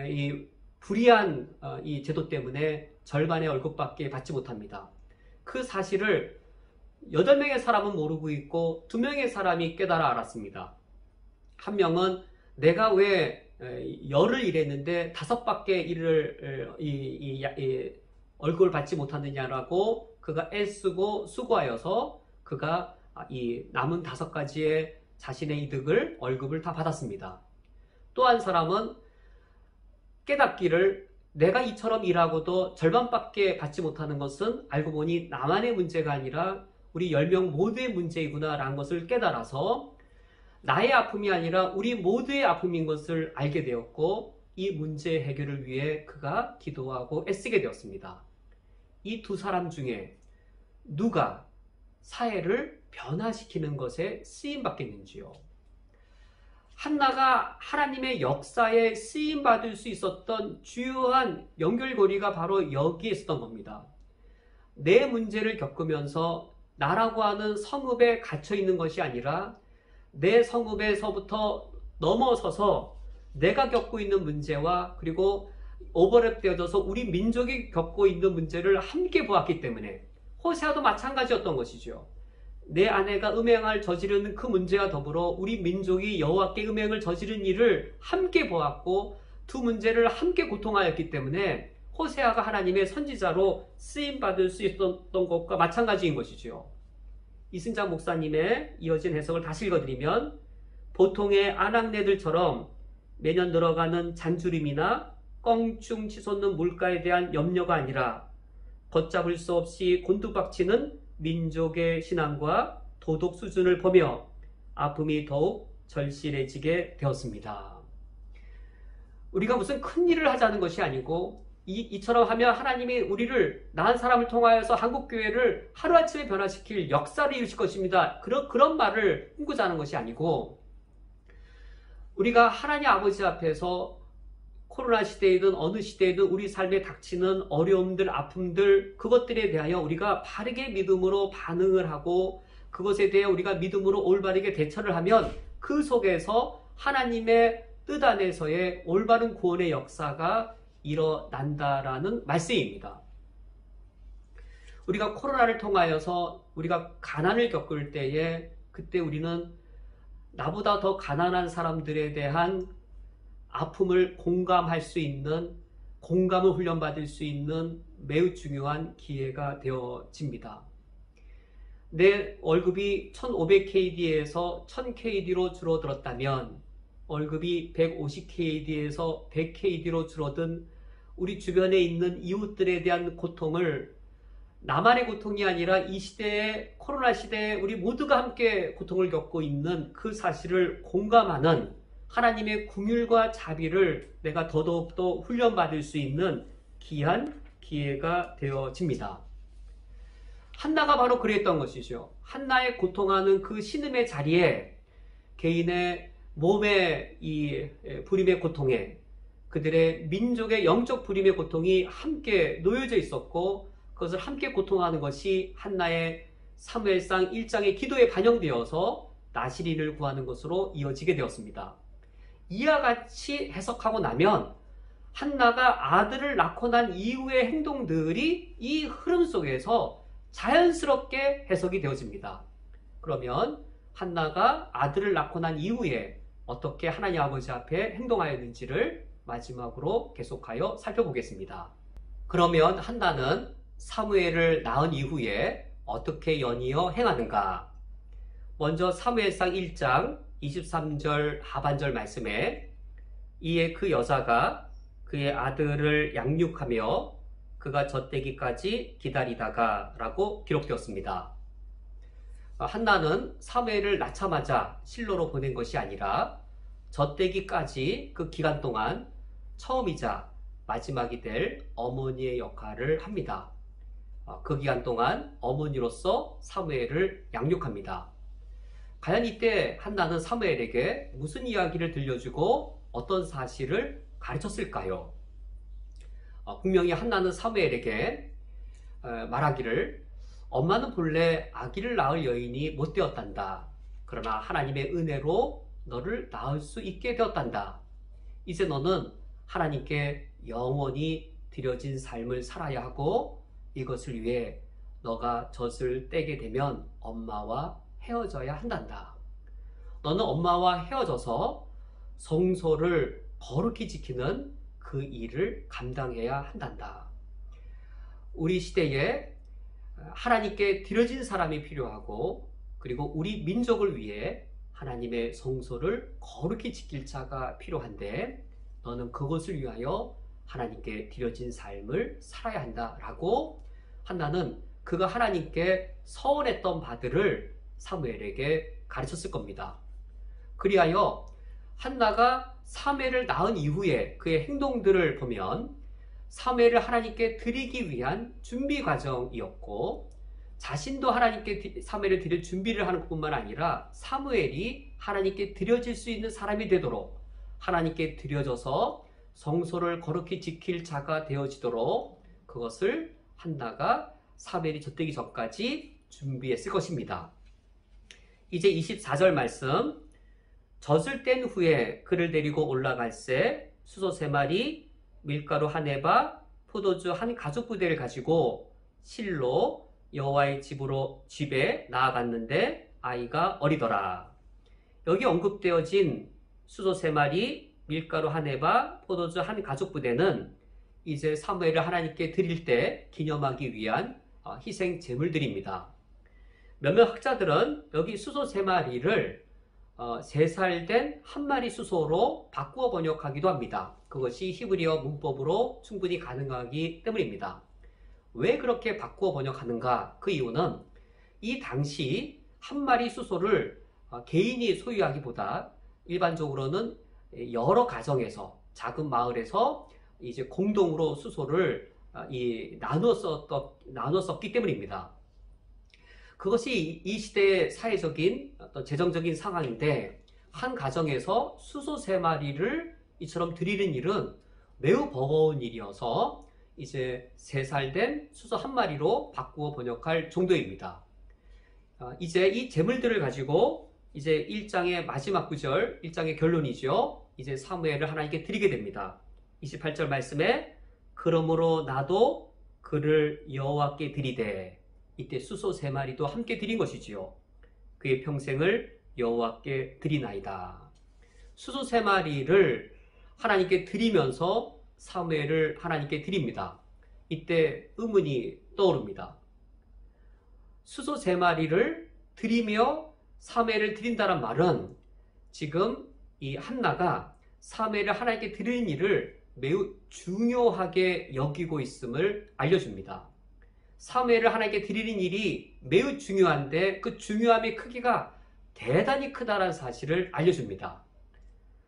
이 불이한 이 제도 때문에 절반의 월급밖에 받지 못합니다. 그 사실을 8명의 사람은 모르고 있고 2명의 사람이 깨달아 알았습니다. 한 명은 내가 왜 열을 일했는데 5밖에 일을 월급을 받지 못하느냐라고 그가 애쓰고 수고하여서 그가 이 남은 5가지의 자신의 이득을 월급을 다 받았습니다. 또 한 사람은 깨닫기를 내가 이처럼 일하고도 절반밖에 받지 못하는 것은 알고 보니 나만의 문제가 아니라 우리 10명 모두의 문제이구나 라는 것을 깨달아서 나의 아픔이 아니라 우리 모두의 아픔인 것을 알게 되었고 이 문제 해결을 위해 그가 기도하고 애쓰게 되었습니다. 이 두 사람 중에 누가 사회를 변화시키는 것에 쓰임받겠는지요? 한나가 하나님의 역사에 쓰임받을 수 있었던 주요한 연결고리가 바로 여기에 있었던 겁니다. 내 문제를 겪으면서 나라고 하는 성읍에 갇혀 있는 것이 아니라 내 성읍에서부터 넘어서서 내가 겪고 있는 문제와 그리고 오버랩되어져서 우리 민족이 겪고 있는 문제를 함께 보았기 때문에 호세아도 마찬가지였던 것이죠. 내 아내가 음행을 저지르는 그 문제와 더불어 우리 민족이 여호와께 음행을 저지른 일을 함께 보았고 두 문제를 함께 고통하였기 때문에 호세아가 하나님의 선지자로 쓰임받을 수 있었던 것과 마찬가지인 것이죠. 이승장 목사님의 이어진 해석을 다시 읽어드리면 보통의 아낙네들처럼 매년 늘어가는 잔주림이나 껑충 치솟는 물가에 대한 염려가 아니라 걷잡을 수 없이 곤두박치는 민족의 신앙과 도덕 수준을 보며 아픔이 더욱 절실해지게 되었습니다. 우리가 무슨 큰 일을 하자는 것이 아니고 이처럼 하면 하나님이 우리를 나은 사람을 통하여서 한국교회를 하루아침에 변화시킬 역사를 이루실 것입니다. 그런 말을 꿈꾸자는 것이 아니고 우리가 하나님 아버지 앞에서 코로나 시대이든 어느 시대이든 우리 삶에 닥치는 어려움들, 아픔들 그것들에 대하여 우리가 바르게 믿음으로 반응을 하고 그것에 대해 우리가 믿음으로 올바르게 대처를 하면 그 속에서 하나님의 뜻 안에서의 올바른 구원의 역사가 일어난다라는 말씀입니다. 우리가 코로나를 통하여서 우리가 가난을 겪을 때에 그때 우리는 나보다 더 가난한 사람들에 대한 아픔을 공감할 수 있는, 공감을 훈련받을 수 있는 매우 중요한 기회가 되어집니다. 내 월급이 1500KD에서 1000KD로 줄어들었다면 월급이 150KD에서 100KD로 줄어든 우리 주변에 있는 이웃들에 대한 고통을 나만의 고통이 아니라 이 시대에 코로나 시대에 우리 모두가 함께 고통을 겪고 있는 그 사실을 공감하는 하나님의 긍휼과 자비를 내가 더더욱더 훈련받을 수 있는 귀한 기회가 되어집니다. 한나가 바로 그랬던 것이죠. 한나의 고통하는 그 신음의 자리에 개인의 몸의 이 불임의 고통에 그들의 민족의 영적 불임의 고통이 함께 놓여져 있었고 그것을 함께 고통하는 것이 한나의 사무엘상 1장의 기도에 반영되어서 나시린을 구하는 것으로 이어지게 되었습니다. 이와 같이 해석하고 나면 한나가 아들을 낳고 난 이후의 행동들이 이 흐름 속에서 자연스럽게 해석이 되어집니다. 그러면 한나가 아들을 낳고 난 이후에 어떻게 하나님 아버지 앞에 행동하였는지를 마지막으로 계속하여 살펴보겠습니다. 그러면 한나는 사무엘을 낳은 이후에 어떻게 연이어 행하는가? 먼저 사무엘상 1장 23절 하반절 말씀에 이에 그 여자가 그의 아들을 양육하며 그가 젖되기까지 기다리다가 라고 기록되었습니다. 한나는 사무엘을 낳자마자 실로로 보낸 것이 아니라 젖되기까지 그 기간 동안 처음이자 마지막이 될 어머니의 역할을 합니다. 그 기간 동안 어머니로서 사무엘을 양육합니다. 과연 이때 한나는 사무엘에게 무슨 이야기를 들려주고 어떤 사실을 가르쳤을까요? 분명히 한나는 사무엘에게 말하기를 엄마는 본래 아기를 낳을 여인이 못 되었단다. 그러나 하나님의 은혜로 너를 낳을 수 있게 되었단다. 이제 너는 하나님께 영원히 드려진 삶을 살아야 하고 이것을 위해 너가 젖을 떼게 되면 엄마와 헤어져야 한단다. 너는 엄마와 헤어져서 성소를 거룩히 지키는 그 일을 감당해야 한단다. 우리 시대에 하나님께 드려진 사람이 필요하고 그리고 우리 민족을 위해 하나님의 성소를 거룩히 지킬 자가 필요한데 너는 그것을 위하여 하나님께 드려진 삶을 살아야 한다라고 한나는 그가 하나님께 서원했던 바들을 사무엘에게 가르쳤을 겁니다. 그리하여 한나가 사무엘을 낳은 이후에 그의 행동들을 보면 사무엘을 하나님께 드리기 위한 준비 과정이었고 자신도 하나님께 사무엘을 드릴 준비를 하는 것뿐만 아니라 사무엘이 하나님께 드려질 수 있는 사람이 되도록 하나님께 드려져서 성소를 거룩히 지킬 자가 되어지도록 그것을 한나가 사무엘이 젖되기 전까지 준비했을 것입니다. 이제 24절 말씀 젖을 뗀 후에 그를 데리고 올라갈새 수소 3마리 밀가루 1에바 포도주 1 가죽부대를 가지고 실로 여호와의 집에 나아갔는데 아이가 어리더라. 여기 언급되어진 수소 3마리 밀가루 1에바 포도주 1 가죽부대는 이제 사무엘을 하나님께 드릴 때 기념하기 위한 희생 제물들입니다. 몇몇 학자들은 여기 수소 3마리를 3살 된 1마리 수소로 바꾸어 번역하기도 합니다. 그것이 히브리어 문법으로 충분히 가능하기 때문입니다. 왜 그렇게 바꾸어 번역하는가? 그 이유는 이 당시 1마리 수소를 개인이 소유하기보다 일반적으로는 여러 가정에서 작은 마을에서 이제 공동으로 수소를 나눠 썼기 때문입니다. 그것이 이 시대의 사회적인 어떤 재정적인 상황인데 한 가정에서 수소 3마리를 이처럼 드리는 일은 매우 버거운 일이어서 이제 3살 된 수소 1마리로 바꾸어 번역할 정도입니다. 이제 이 제물들을 가지고 이제 1장의 마지막 구절, 1장의 결론이죠. 이제 사무엘을 하나님께 드리게 됩니다. 28절 말씀에 그러므로 나도 그를 여호와께 드리되 이때 수소 3마리도 함께 드린 것이지요. 그의 평생을 여호와께 드리나이다. 수소 3마리를 하나님께 드리면서 사무엘을 하나님께 드립니다. 이때 의문이 떠오릅니다. 수소 3마리를 드리며 사무엘을 드린다는 말은 지금 이 한나가 사무엘을 하나님께 드리는 일을 매우 중요하게 여기고 있음을 알려줍니다. 사무엘을 하나님께 드리는 일이 매우 중요한데 그 중요함의 크기가 대단히 크다는 사실을 알려줍니다.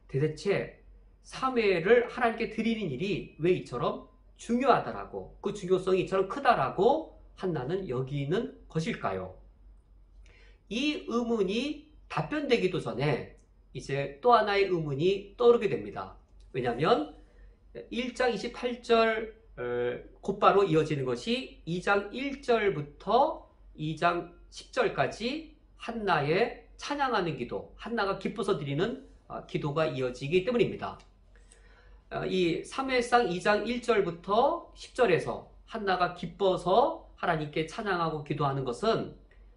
도대체 사무엘을 하나님께 드리는 일이 왜 이처럼 중요하다라고 그 중요성이 이처럼 크다라고 한나는 여기는 것일까요? 이 의문이 답변되기도 전에 이제 또 하나의 의문이 떠오르게 됩니다. 왜냐하면 1장 28절 곧바로 이어지는 것이 2장 1절부터 2장 10절까지 한나의 찬양하는 기도, 한나가 기뻐서 드리는 기도가 이어지기 때문입니다. 이 사무엘상 2장 1절부터 10절에서 한나가 기뻐서 하나님께 찬양하고 기도하는 것은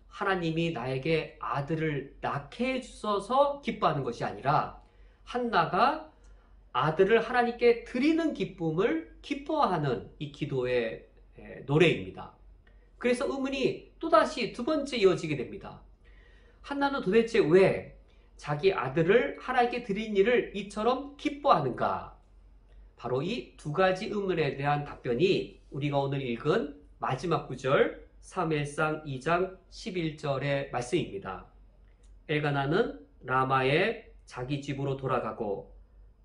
하나님이 나에게 아들을 낳게 해주셔서 기뻐하는 것이 아니라 한나가 아들을 하나님께 드리는 기쁨을 기뻐하는 이 기도의 노래입니다. 그래서 의문이 또다시 두 번째 이어지게 됩니다. 한나는 도대체 왜 자기 아들을 하나님께 드린 일을 이처럼 기뻐하는가? 바로 이 두 가지 의문에 대한 답변이 우리가 오늘 읽은 마지막 구절 사무엘상 2장 11절의 말씀입니다. 엘가나는 라마에 자기 집으로 돌아가고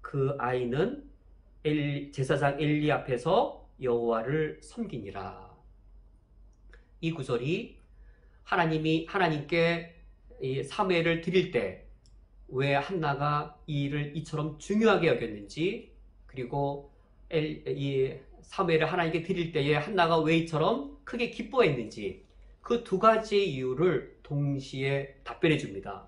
그 아이는 제사장 엘리 앞에서 여호와를 섬기니라. 이 구절이 하나님께 이 사무엘을 드릴 때 왜 한나가 이 일을 이처럼 중요하게 여겼는지, 그리고 이 사무엘을 하나님께 드릴 때에 한나가 왜 이처럼 크게 기뻐했는지, 그 두 가지의 이유를 동시에 답변해 줍니다.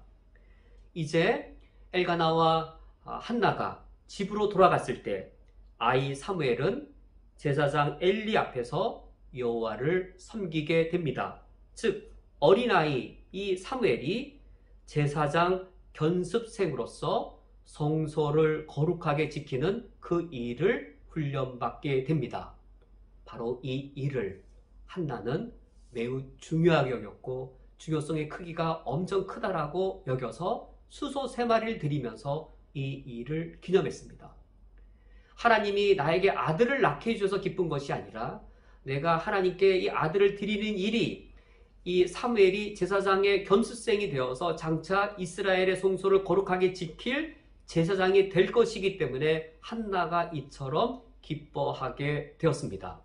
이제 엘가나와 한나가 집으로 돌아갔을 때 아이 사무엘은 제사장 엘리 앞에서 여호와를 섬기게 됩니다. 즉 어린아이 이 사무엘이 제사장 견습생으로서 성소를 거룩하게 지키는 그 일을 훈련받게 됩니다. 바로 이 일을 한나는 매우 중요하게 여겼고 중요성의 크기가 엄청 크다라고 여겨서 수소 3마리를 드리면서 이 일을 기념했습니다. 하나님이 나에게 아들을 낳게 해주셔서 기쁜 것이 아니라 내가 하나님께 이 아들을 드리는 일이 이 사무엘이 제사장의 견습생이 되어서 장차 이스라엘의 성소를 거룩하게 지킬 제사장이 될 것이기 때문에 한나가 이처럼 기뻐하게 되었습니다.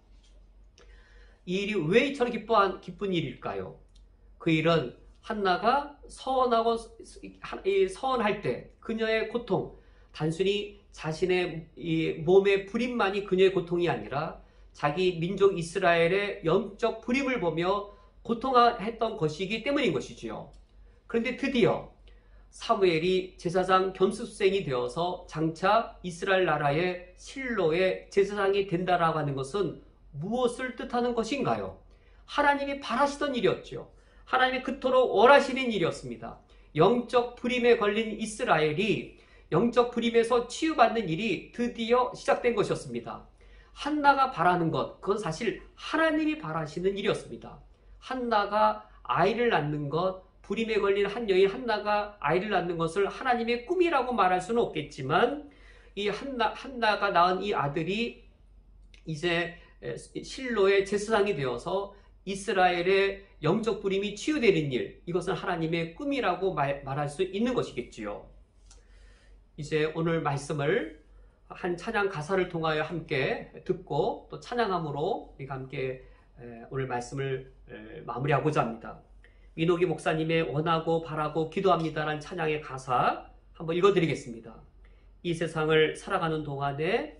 이 일이 왜 이처럼 기쁜 일일까요? 그 일은 한나가 서원할 때 그녀의 고통, 단순히 자신의 이 몸의 불임만이 그녀의 고통이 아니라 자기 민족 이스라엘의 영적 불임을 보며 고통했던 것이기 때문인 것이지요. 그런데 드디어 사무엘이 제사장 견습생이 되어서 장차 이스라엘 나라의 실로의 제사장이 된다라고 하는 것은 무엇을 뜻하는 것인가요? 하나님이 바라시던 일이었죠. 하나님이 그토록 원하시는 일이었습니다. 영적 불임에 걸린 이스라엘이 영적 불임에서 치유받는 일이 드디어 시작된 것이었습니다. 한나가 바라는 것, 그건 사실 하나님이 바라시는 일이었습니다. 한나가 아이를 낳는 것, 불임에 걸린 한 여인 한나가 아이를 낳는 것을 하나님의 꿈이라고 말할 수는 없겠지만 이 한나가 낳은 이 아들이 이제 실로의 제사장이 되어서 이스라엘의 영적 불임이 치유되는 일, 이것은 하나님의 꿈이라고 말할 수 있는 것이겠지요. 이제 오늘 말씀을 한 찬양 가사를 통하여 함께 듣고 또 찬양함으로 우리가 함께 오늘 말씀을 마무리하고자 합니다. 민옥이 목사님의 원하고 바라고 기도합니다라는 찬양의 가사 한번 읽어드리겠습니다. 이 세상을 살아가는 동안에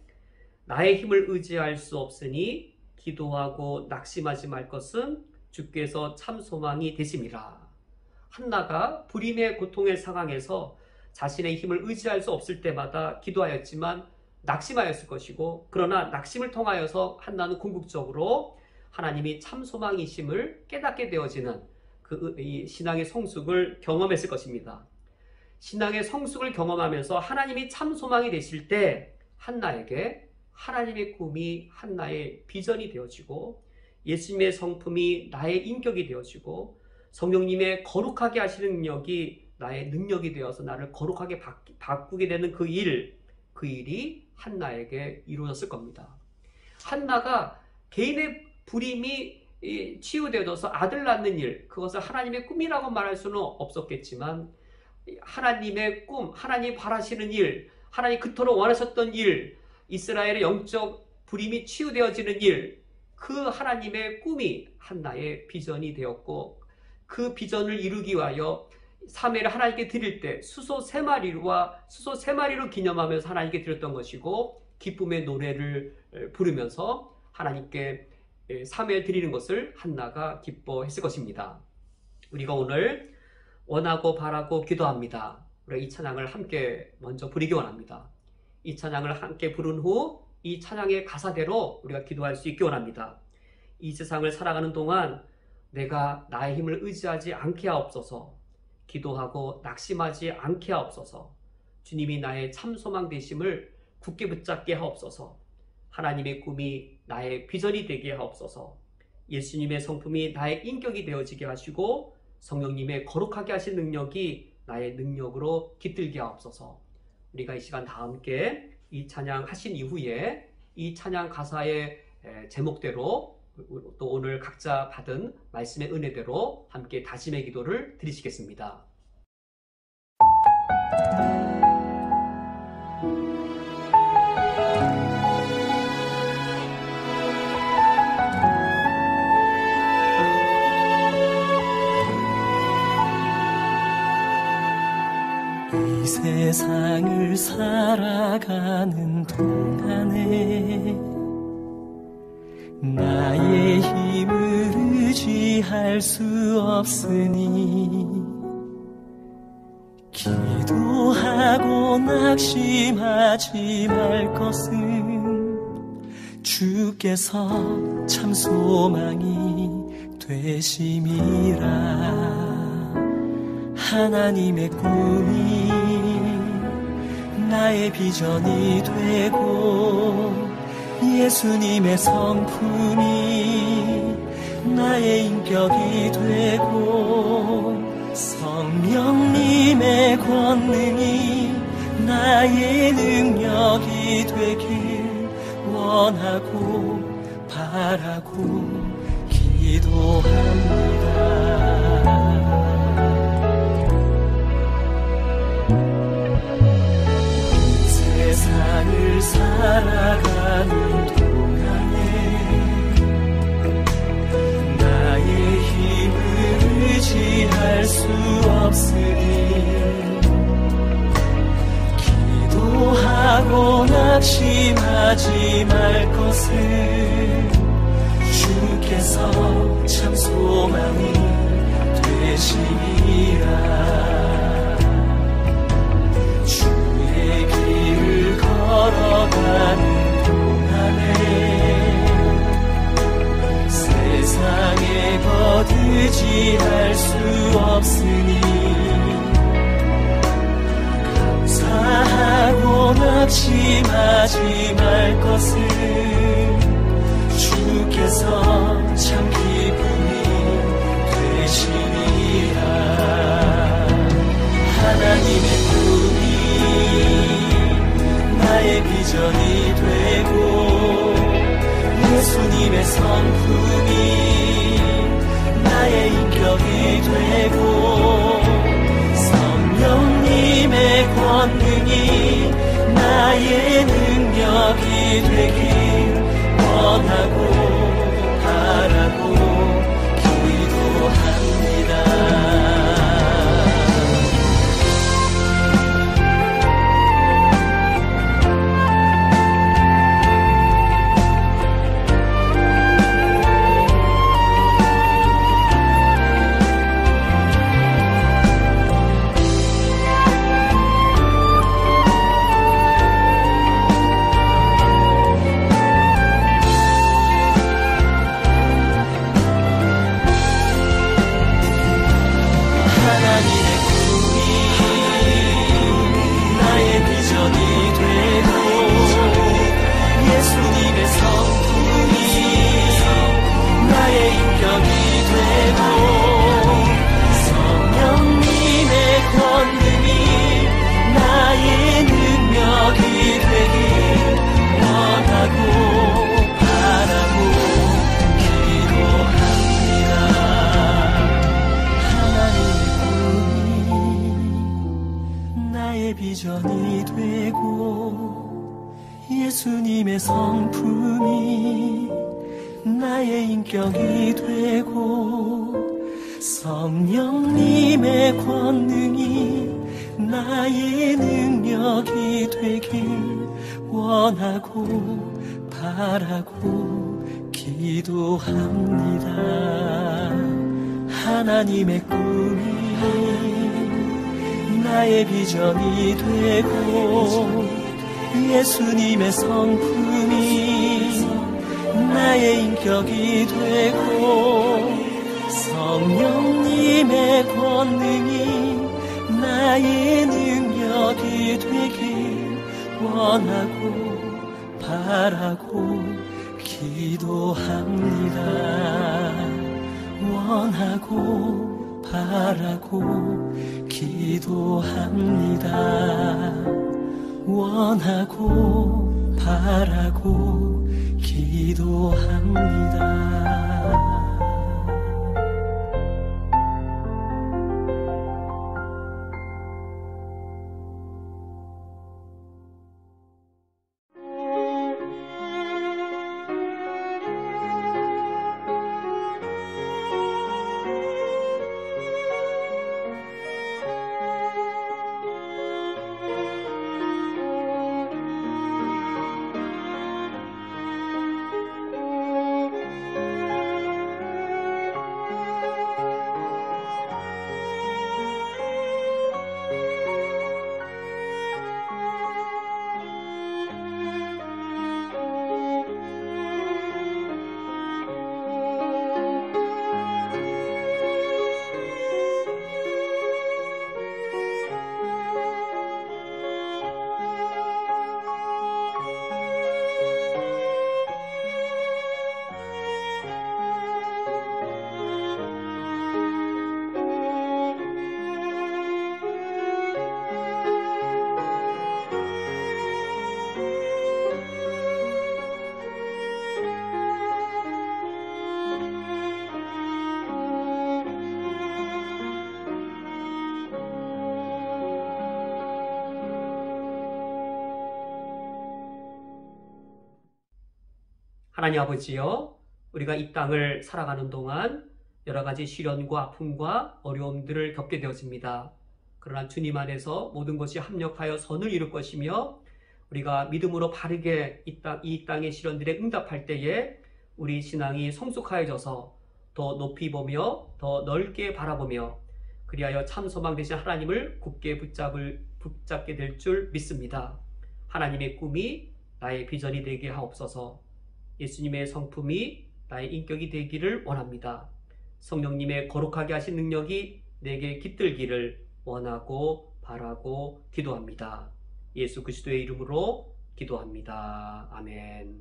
나의 힘을 의지할 수 없으니 기도하고 낙심하지 말 것은 주께서 참 소망이 되심이라. 한나가 불임의 고통의 상황에서 자신의 힘을 의지할 수 없을 때마다 기도하였지만 낙심하였을 것이고, 그러나 낙심을 통하여서 한나는 궁극적으로 하나님이 참 소망이심을 깨닫게 되어지는 이 신앙의 성숙을 경험했을 것입니다. 신앙의 성숙을 경험하면서 하나님이 참 소망이 되실 때 한나에게 하나님의 꿈이 한나의 비전이 되어지고 예수님의 성품이 나의 인격이 되어지고 성령님의 거룩하게 하시는 능력이 나의 능력이 되어서 나를 거룩하게 바꾸게 되는 그 일이 한나에게 이루어졌을 겁니다. 한나가 개인의 불임이 치유되어져서 아들 낳는 일, 그것을 하나님의 꿈이라고 말할 수는 없었겠지만 하나님의 꿈, 하나님이 바라시는 일, 하나님이 그토록 원하셨던 일, 이스라엘의 영적 불임이 치유되어지는 일, 그 하나님의 꿈이 한나의 비전이 되었고, 그 비전을 이루기 위하여 사무엘을 하나님께 드릴 때 수소 3마리로 기념하면서 하나님께 드렸던 것이고, 기쁨의 노래를 부르면서 하나님께 사무엘 드리는 것을 한나가 기뻐했을 것입니다. 우리가 오늘 원하고 바라고 기도합니다. 우리가 이 찬양을 함께 먼저 부르기 원합니다. 이 찬양을 함께 부른 후 이 찬양의 가사대로 우리가 기도할 수 있기 원합니다. 이 세상을 살아가는 동안 내가 나의 힘을 의지하지 않게 하옵소서, 기도하고 낙심하지 않게 하옵소서, 주님이 나의 참 소망 되심을 굳게 붙잡게 하옵소서, 하나님의 꿈이 나의 비전이 되게 하옵소서, 예수님의 성품이 나의 인격이 되어지게 하시고 성령님의 거룩하게 하신 능력이 나의 능력으로 깃들게 하옵소서. 우리가 이 시간 다 함께 이 찬양 하신 이후에 이 찬양 가사의 제목대로 또 오늘 각자 받은 말씀의 은혜대로 함께 다짐의 기도를 드리시겠습니다. 이 세상을 살아가는 동안에 나의 힘을 의지할 수 없으니 기도하고 낙심하지 말 것은 주께서 참 소망이 되심이라. 하나님의 꿈이 나의 비전이 되고 예수님의 성품이 나의 인격이 되고 성령님의 권능이 나의 능력이 되길 원하고 바라고 기도합니다. 세상을 살아가는 동안에 나의 힘을 의지할 수 없으니 기도하고 낙심하지 말 것을 주께서 참 소망이 되시리라. 걸어가는 동안에 세상에 거두지할 수 없으니 감사하고 낙심하지 말 것을 주께서 참 기쁨이 되시리라. 하나님의 꿈이 나의 비전이 되고 예수님의 성품이 나의 인격이 되고 성령님의 권능이 나의 능력이 되길 원하고 바라고 기도합니다. 비전이 되고 예수님의 성품이 나의 인격이 되고 성령님의 권능이 나의 능력이 되길 원하고 바라고 기도합니다. 하나님의 꿈이 나의 비전이 되고 예수님의 성품이 나의 인격이 되고 성령님의 권능이 나의 능력이 되길 원하고 바라고 기도합니다. 원하고 바라고 기도합니다. 원하고 바라고 기도합니다. 하나님 아버지여, 우리가 이 땅을 살아가는 동안 여러 가지 시련과 아픔과 어려움들을 겪게 되었습니다. 그러나 주님 안에서 모든 것이 합력하여 선을 이룰 것이며, 우리가 믿음으로 바르게 이 땅의 시련들에 응답할 때에 우리 신앙이 성숙하여져서 더 높이 보며 더 넓게 바라보며 그리하여 참 소망 되신 하나님을 굳게 붙잡게 될 줄 믿습니다. 하나님의 꿈이 나의 비전이 되게 하옵소서. 예수님의 성품이 나의 인격이 되기를 원합니다. 성령님의 거룩하게 하신 능력이 내게 깃들기를 원하고 바라고 기도합니다. 예수 그리스도의 이름으로 기도합니다. 아멘.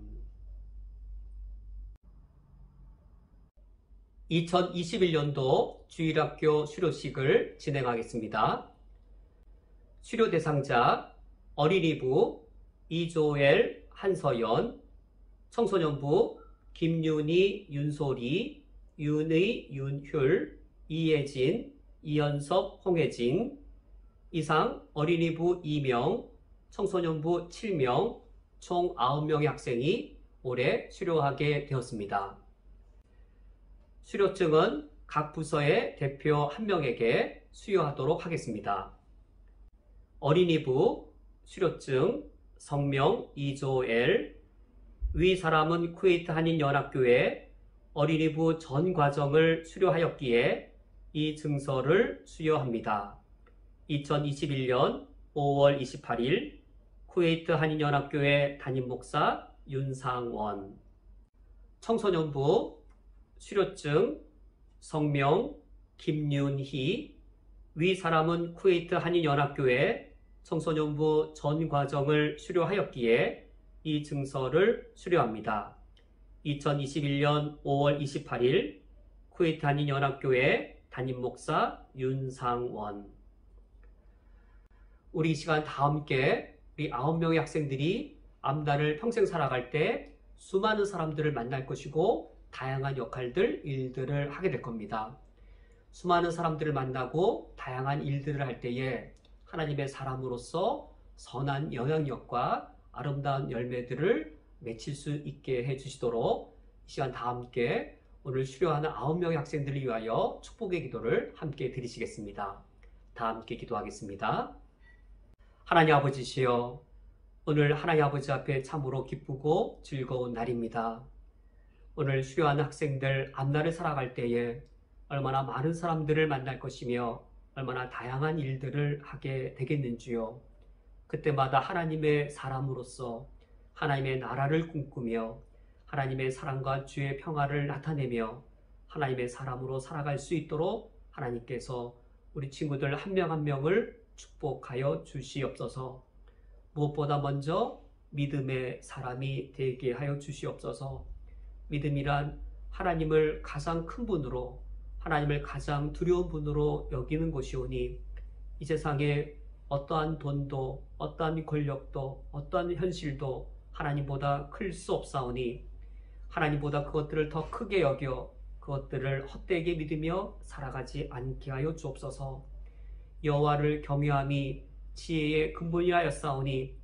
2021년도 주일학교 수료식을 진행하겠습니다. 수료 대상자 어린이부 이조엘, 한서연, 청소년부 김윤희, 윤소리, 윤의, 윤휼, 이예진, 이연섭, 홍혜진. 이상 어린이부 2명, 청소년부 7명, 총 9명의 학생이 올해 수료하게 되었습니다. 수료증은 각 부서의 대표 1명에게 수여하도록 하겠습니다. 어린이부 수료증 성명 이조엘. 위 사람은 쿠웨이트 한인연합교회 어린이부 전 과정을 수료하였기에 이 증서를 수여합니다. 2021년 5월 28일 쿠웨이트 한인연합교회 담임목사 윤상원. 청소년부 수료증 성명 김윤희. 위 사람은 쿠웨이트 한인연합교회 청소년부 전 과정을 수료하였기에 이 증서를 수료합니다. 2021년 5월 28일 쿠웨이트 한인연합교회 담임목사 윤상원. 우리 이 시간 다 함께 우리 9명의 학생들이 앞날을 평생 살아갈 때 수많은 사람들을 만날 것이고 다양한 역할들, 일들을 하게 될 겁니다. 수많은 사람들을 만나고 다양한 일들을 할 때에 하나님의 사람으로서 선한 영향력과 아름다운 열매들을 맺힐 수 있게 해주시도록 이 시간 다 함께 오늘 수료하는 9명의 학생들을 위하여 축복의 기도를 함께 드리시겠습니다. 다 함께 기도하겠습니다. 하나님 아버지시여, 오늘 하나님 아버지 앞에 참으로 기쁘고 즐거운 날입니다. 오늘 수료하는 학생들 앞날을 살아갈 때에 얼마나 많은 사람들을 만날 것이며 얼마나 다양한 일들을 하게 되겠는지요. 그때마다 하나님의 사람으로서 하나님의 나라를 꿈꾸며 하나님의 사랑과 주의 평화를 나타내며 하나님의 사람으로 살아갈 수 있도록 하나님께서 우리 친구들 한 명 한 명을 축복하여 주시옵소서. 무엇보다 먼저 믿음의 사람이 되게 하여 주시옵소서. 믿음이란 하나님을 가장 큰 분으로, 하나님을 가장 두려운 분으로 여기는 것이오니 이 세상에 어떠한 돈도, 어떠한 권력도, 어떠한 현실도 하나님보다 클 수 없사오니 하나님보다 그것들을 더 크게 여겨 그것들을 헛되게 믿으며 살아가지 않게 하여 주옵소서. 여호와를 경외함이 지혜의 근본이하였사오니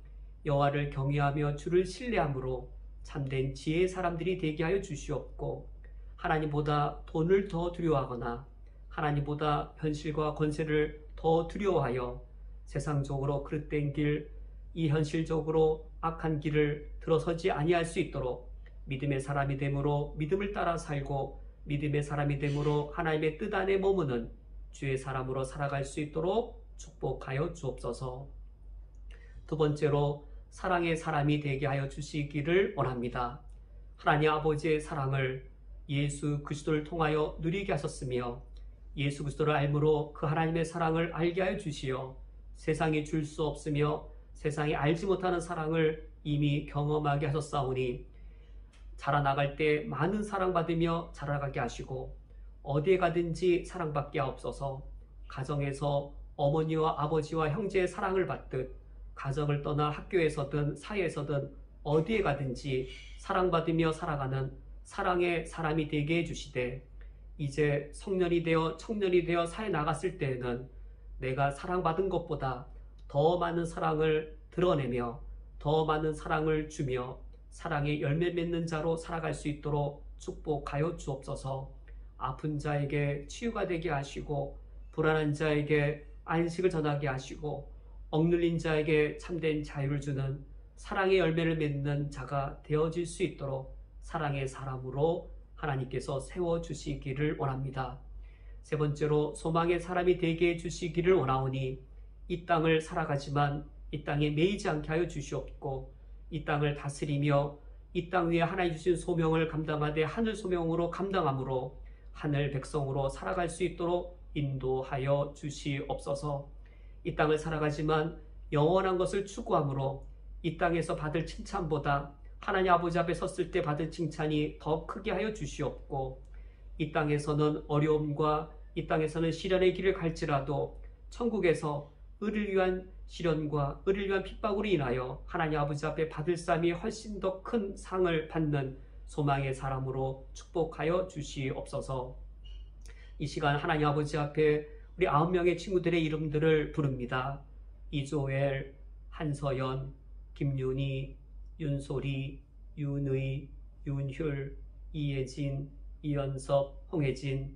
여호와를 경외하며 주를 신뢰함으로 참된 지혜의 사람들이 되게 하여 주시옵고, 하나님보다 돈을 더 두려워하거나 하나님보다 현실과 권세를 더 두려워하여 세상적으로 그릇된 길, 이 현실적으로 악한 길을 들어서지 아니할 수 있도록 믿음의 사람이 됨으로 믿음을 따라 살고, 믿음의 사람이 됨으로 하나님의 뜻 안에 머무는 주의 사람으로 살아갈 수 있도록 축복하여 주옵소서. 두 번째로 사랑의 사람이 되게 하여 주시기를 원합니다. 하나님 아버지의 사랑을 예수 그리스도를 통하여 누리게 하셨으며, 예수 그리스도를 알므로 그 하나님의 사랑을 알게 하여 주시어 세상이 줄 수 없으며 세상이 알지 못하는 사랑을 이미 경험하게 하셨사오니, 자라나갈 때 많은 사랑받으며 자라가게 하시고 어디에 가든지 사랑받게 하옵소서. 가정에서 어머니와 아버지와 형제의 사랑을 받듯 가정을 떠나 학교에서든 사회에서든 어디에 가든지 사랑받으며 살아가는 사랑의 사람이 되게 해주시되, 이제 성년이 되어 청년이 되어 사회 나갔을 때에는 내가 사랑받은 것보다 더 많은 사랑을 드러내며 더 많은 사랑을 주며 사랑의 열매 맺는 자로 살아갈 수 있도록 축복하여 주옵소서. 아픈 자에게 치유가 되게 하시고, 불안한 자에게 안식을 전하게 하시고, 억눌린 자에게 참된 자유를 주는 사랑의 열매를 맺는 자가 되어질 수 있도록 사랑의 사람으로 하나님께서 세워주시기를 원합니다. 세 번째로 소망의 사람이 되게 해주시기를 원하오니, 이 땅을 살아가지만 이 땅에 매이지 않게 하여 주시옵고, 이 땅을 다스리며 이 땅 위에 하나님 주신 소명을 감당하되 하늘 소명으로 감당함으로 하늘 백성으로 살아갈 수 있도록 인도하여 주시옵소서. 이 땅을 살아가지만 영원한 것을 추구함으로 이 땅에서 받을 칭찬보다 하나님 아버지 앞에 섰을 때 받을 칭찬이 더 크게 하여 주시옵고, 이 땅에서는 어려움과 이 땅에서는 시련의 길을 갈지라도 천국에서 의를 위한 시련과 의를 위한 핍박으로 인하여 하나님 아버지 앞에 받을 삶이 훨씬 더 큰 상을 받는 소망의 사람으로 축복하여 주시옵소서. 이 시간 하나님 아버지 앞에 우리 9명의 친구들의 이름들을 부릅니다. 이조엘, 한서연, 김윤희, 윤소리, 윤의, 윤휼, 이예진, 이연섭, 홍혜진.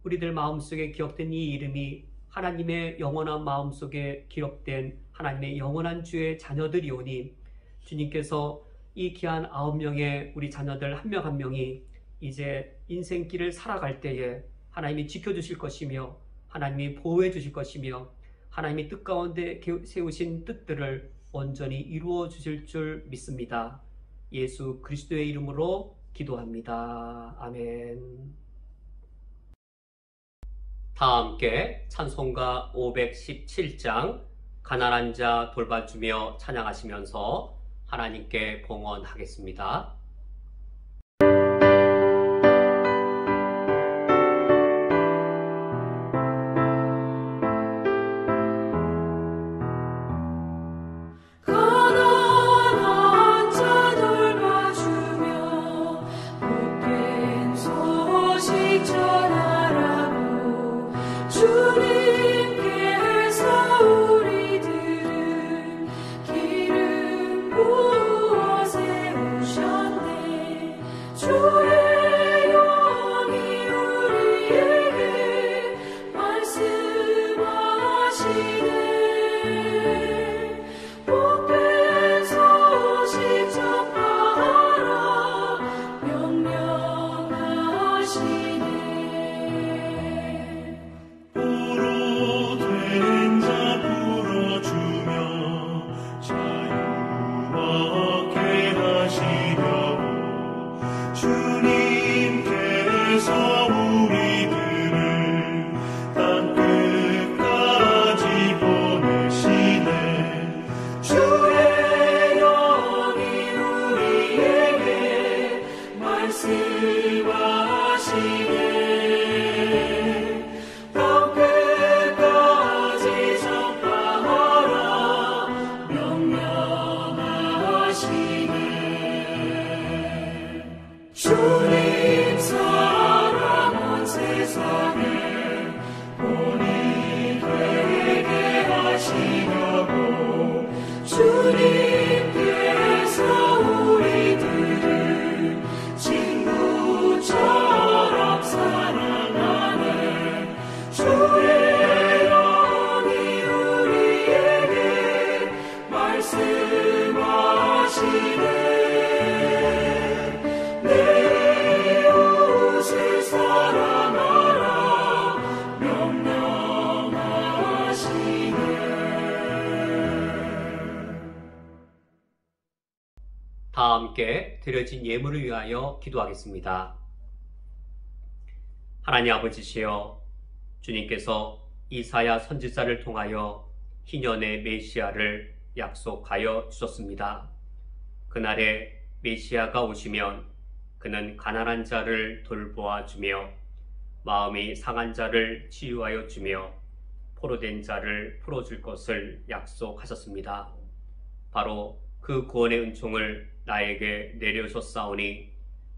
우리들 마음속에 기억된 이 이름이 하나님의 영원한 마음속에 기록된 하나님의 영원한 주의 자녀들이오니, 주님께서 이 귀한 9명의 우리 자녀들 한 명 한 명이 이제 인생길을 살아갈 때에 하나님이 지켜주실 것이며 하나님이 보호해 주실 것이며 하나님이 뜻 가운데 세우신 뜻들을 온전히 이루어 주실 줄 믿습니다. 예수 그리스도의 이름으로 기도합니다. 아멘. 다 함께 찬송가 517장 가난한 자 돌봐주며 찬양하시면서 하나님께 봉헌하겠습니다. 주님께서 우리들을 땅끝까지 사랑하시려고 주님께서 우리들을 친구처럼 사랑하네. 주의 영이 우리에게 말씀하시네. 내 이웃을 사랑하라 명령하시네. 다 함께 드려진 예물을 위하여 기도하겠습니다. 하나님 아버지시여, 주님께서 이사야 선지자를 통하여 희년의 메시아를 약속하여 주셨습니다. 그날에 메시아가 오시면 그는 가난한 자를 돌보아 주며 마음이 상한 자를 치유하여 주며 포로된 자를 풀어줄 것을 약속하셨습니다. 바로 그 구원의 은총을 나에게 내려줬사오니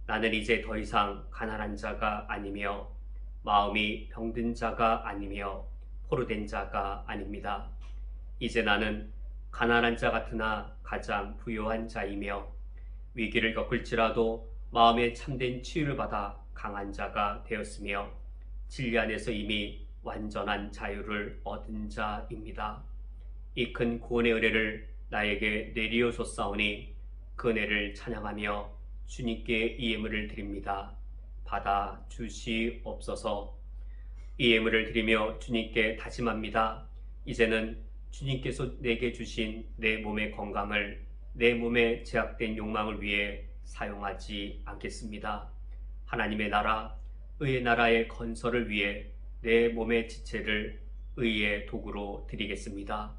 나는 이제 더 이상 가난한 자가 아니며 마음이 병든 자가 아니며 포로된 자가 아닙니다. 이제 나는 가난한 자 같으나 가장 부유한 자이며 위기를 겪을지라도 마음에 참된 치유를 받아 강한 자가 되었으며 진리 안에서 이미 완전한 자유를 얻은 자입니다. 이 큰 구원의 은혜를 나에게 내리어 줬사오니 그 은혜를 찬양하며 주님께 이 예물을 드립니다. 받아 주시옵소서. 이 예물을 드리며 주님께 다짐합니다. 이제는 주님께서 내게 주신 내 몸의 건강을 내 몸의 제약된 욕망을 위해 사용하지 않겠습니다. 하나님의 나라, 의의 나라의 건설을 위해 내 몸의 지체를 의의 도구로 드리겠습니다.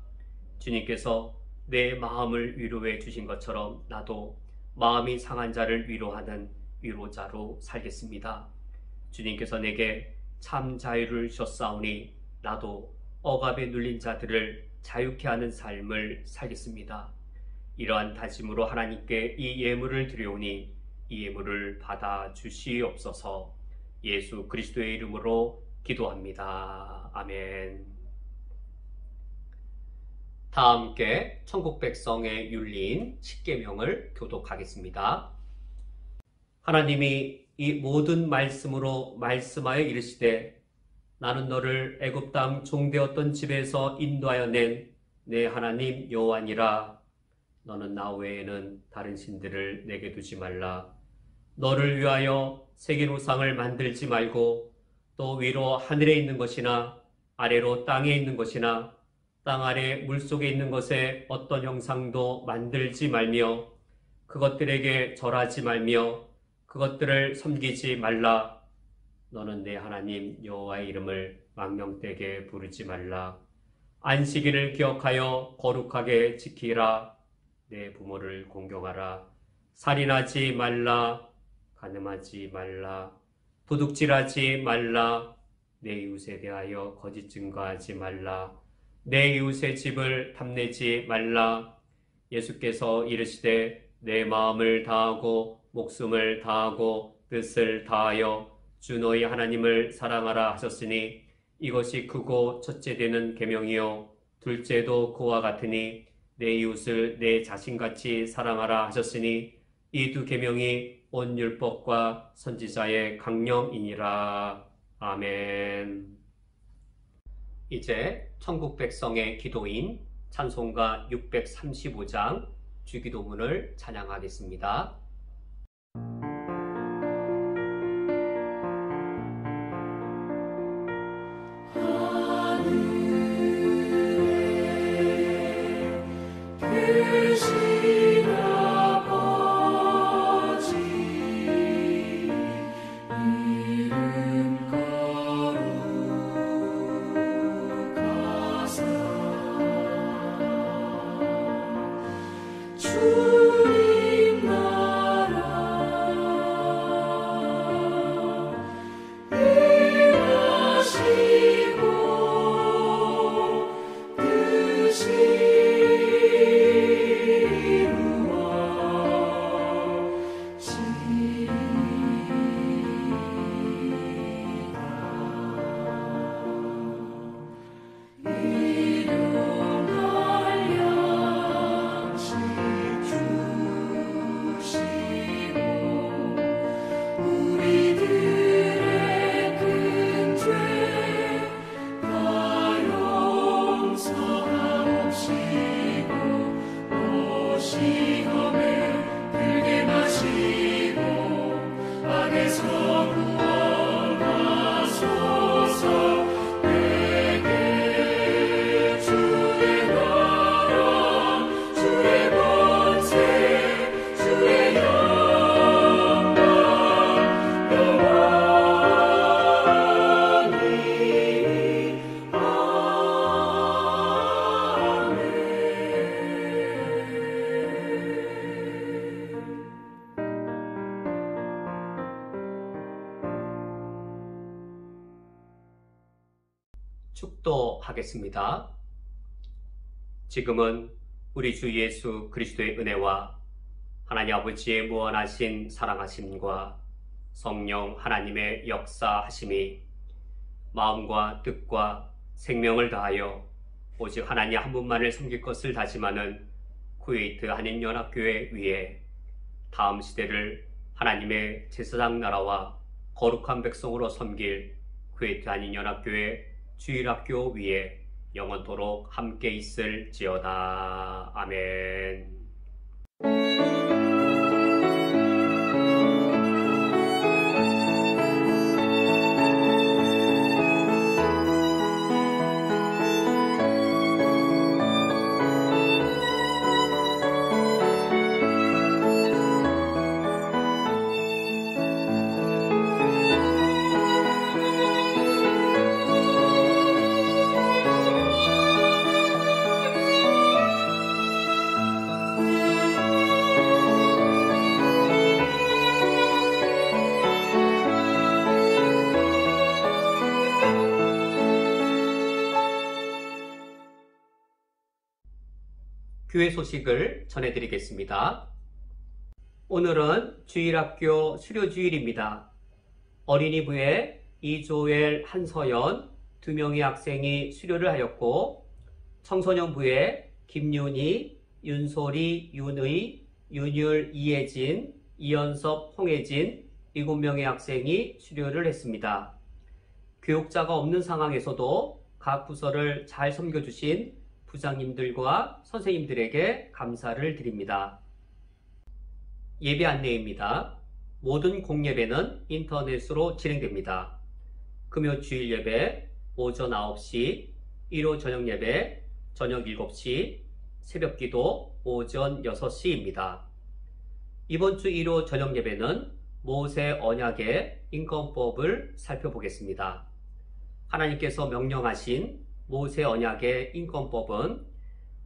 주님께서 내 마음을 위로해 주신 것처럼 나도 마음이 상한 자를 위로하는 위로자로 살겠습니다. 주님께서 내게 참 자유를 주셨사오니 나도 억압에 눌린 자들을 자유케 하는 삶을 살겠습니다. 이러한 다짐으로 하나님께 이 예물을 드려오니 이 예물을 받아 주시옵소서. 예수 그리스도의 이름으로 기도합니다. 아멘. 다 함께 천국 백성의 윤리인 십계명을 교독하겠습니다. 하나님이 이 모든 말씀으로 말씀하여 이르시되 나는 너를 애굽 땅 종되었던 집에서 인도하여 낸 내 하나님 여호와니라. 너는 나 외에는 다른 신들을 내게 두지 말라. 너를 위하여 새긴 우상을 만들지 말고 또 위로 하늘에 있는 것이나 아래로 땅에 있는 것이나 땅 아래 물속에 있는 것에 어떤 형상도 만들지 말며 그것들에게 절하지 말며 그것들을 섬기지 말라. 너는 내 하나님 여호와의 이름을 망령되게 부르지 말라. 안식일을 기억하여 거룩하게 지키라. 내 부모를 공경하라. 살인하지 말라. 간음하지 말라. 도둑질하지 말라. 내 이웃에 대하여 거짓 증거하지 말라. 내 이웃의 집을 탐내지 말라. 예수께서 이르시되 내 마음을 다하고 목숨을 다하고 뜻을 다하여 주 너희 하나님을 사랑하라 하셨으니 이것이 크고 첫째 되는 계명이요 둘째도 그와 같으니 내 이웃을 내 자신같이 사랑하라 하셨으니 이 두 계명이 온 율법과 선지자의 강령이니라. 아멘. 이제 천국 백성의 기도인 찬송가 635장 주기도문을 찬양하겠습니다. 주님 나라 축도하겠습니다. 지금은 우리 주 예수 그리스도의 은혜와 하나님 아버지의 무한하신 사랑하심과 성령 하나님의 역사하심이 마음과 뜻과 생명을 다하여 오직 하나님 한 분만을 섬길 것을 다짐하는 쿠웨이트 한인연합교회 위에 다음 시대를 하나님의 제사장 나라와 거룩한 백성으로 섬길 쿠웨이트 한인연합교회 주일학교 위에 영원토록 함께 있을지어다. 아멘. 교회 소식을 전해드리겠습니다. 오늘은 주일학교 수료주일입니다. 어린이부에 이조엘, 한서연 2명의 학생이 수료를 하였고, 청소년부에 김윤희, 윤소리, 윤의, 윤율, 이혜진, 이연섭, 홍혜진 7명의 학생이 수료를 했습니다. 교육자가 없는 상황에서도 각 부서를 잘 섬겨주신 부장님들과 선생님들에게 감사를 드립니다. 예배 안내입니다. 모든 공예배는 인터넷으로 진행됩니다. 금요 주일 예배 오전 9시, 1호 저녁 예배 저녁 7시, 새벽 기도 오전 6시입니다. 이번 주 1호 저녁 예배는 모세 언약의 인권법을 살펴보겠습니다. 하나님께서 명령하신 모세 언약의 인권법은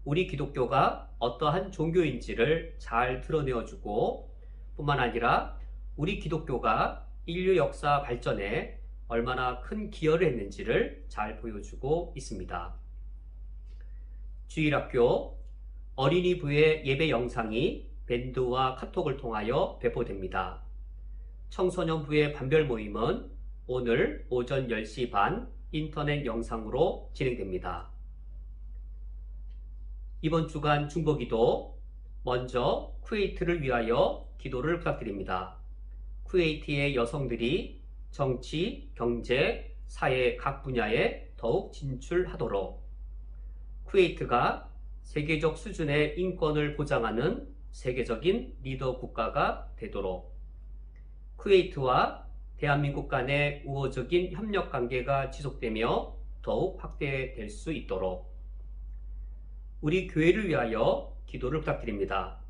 우리 기독교가 어떠한 종교인지를 잘 드러내어주고, 뿐만 아니라 우리 기독교가 인류 역사 발전에 얼마나 큰 기여를 했는지를 잘 보여주고 있습니다. 주일학교 어린이부의 예배 영상이 밴드와 카톡을 통하여 배포됩니다. 청소년부의 반별 모임은 오늘 오전 10시 반 인터넷 영상으로 진행됩니다. 이번 주간 중보기도, 먼저 쿠웨이트를 위하여 기도를 부탁드립니다. 쿠웨이트의 여성들이 정치, 경제, 사회 각 분야에 더욱 진출하도록, 쿠웨이트가 세계적 수준의 인권을 보장하는 세계적인 리더 국가가 되도록, 쿠웨이트와 대한민국 간의 우호적인 협력 관계가 지속되며 더욱 확대될 수 있도록, 우리 교회를 위하여 기도를 부탁드립니다.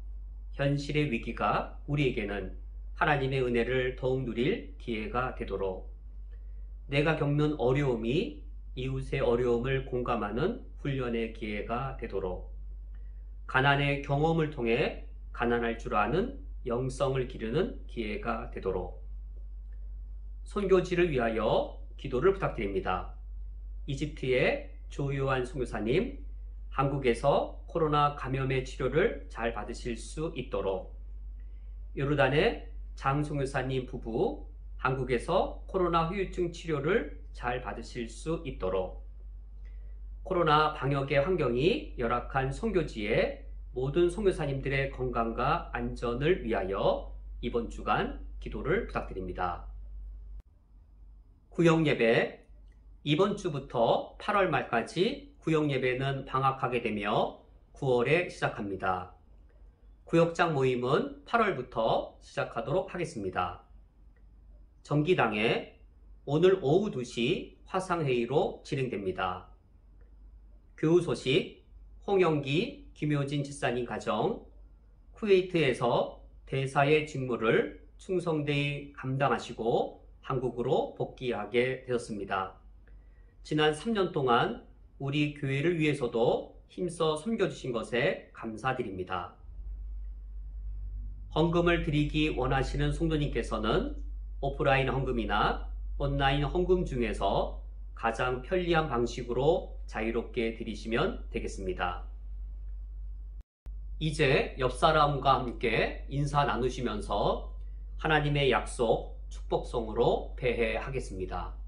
현실의 위기가 우리에게는 하나님의 은혜를 더욱 누릴 기회가 되도록, 내가 겪는 어려움이 이웃의 어려움을 공감하는 훈련의 기회가 되도록, 가난의 경험을 통해 가난할 줄 아는 영성을 기르는 기회가 되도록, 선교지를 위하여 기도를 부탁드립니다. 이집트의 조요한 선교사님, 한국에서 코로나 감염의 치료를 잘 받으실 수 있도록, 요르단의 장 선교사님 부부, 한국에서 코로나 후유증 치료를 잘 받으실 수 있도록, 코로나 방역의 환경이 열악한 선교지의 모든 선교사님들의 건강과 안전을 위하여 이번 주간 기도를 부탁드립니다. 구역예배, 이번 주부터 8월 말까지 구역예배는 방학하게 되며 9월에 시작합니다. 구역장 모임은 8월부터 시작하도록 하겠습니다. 정기당회 오늘 오후 2시 화상회의로 진행됩니다. 교우 소식, 홍영기, 김효진 집사님 가정, 쿠웨이트에서 대사의 직무를 충성되이 감당하시고 한국으로 복귀하게 되었습니다. 지난 3년 동안 우리 교회를 위해서도 힘써 섬겨주신 것에 감사드립니다. 헌금을 드리기 원하시는 성도님께서는 오프라인 헌금이나 온라인 헌금 중에서 가장 편리한 방식으로 자유롭게 드리시면 되겠습니다. 이제 옆 사람과 함께 인사 나누시면서 하나님의 약속 축복성으로 배회하겠습니다.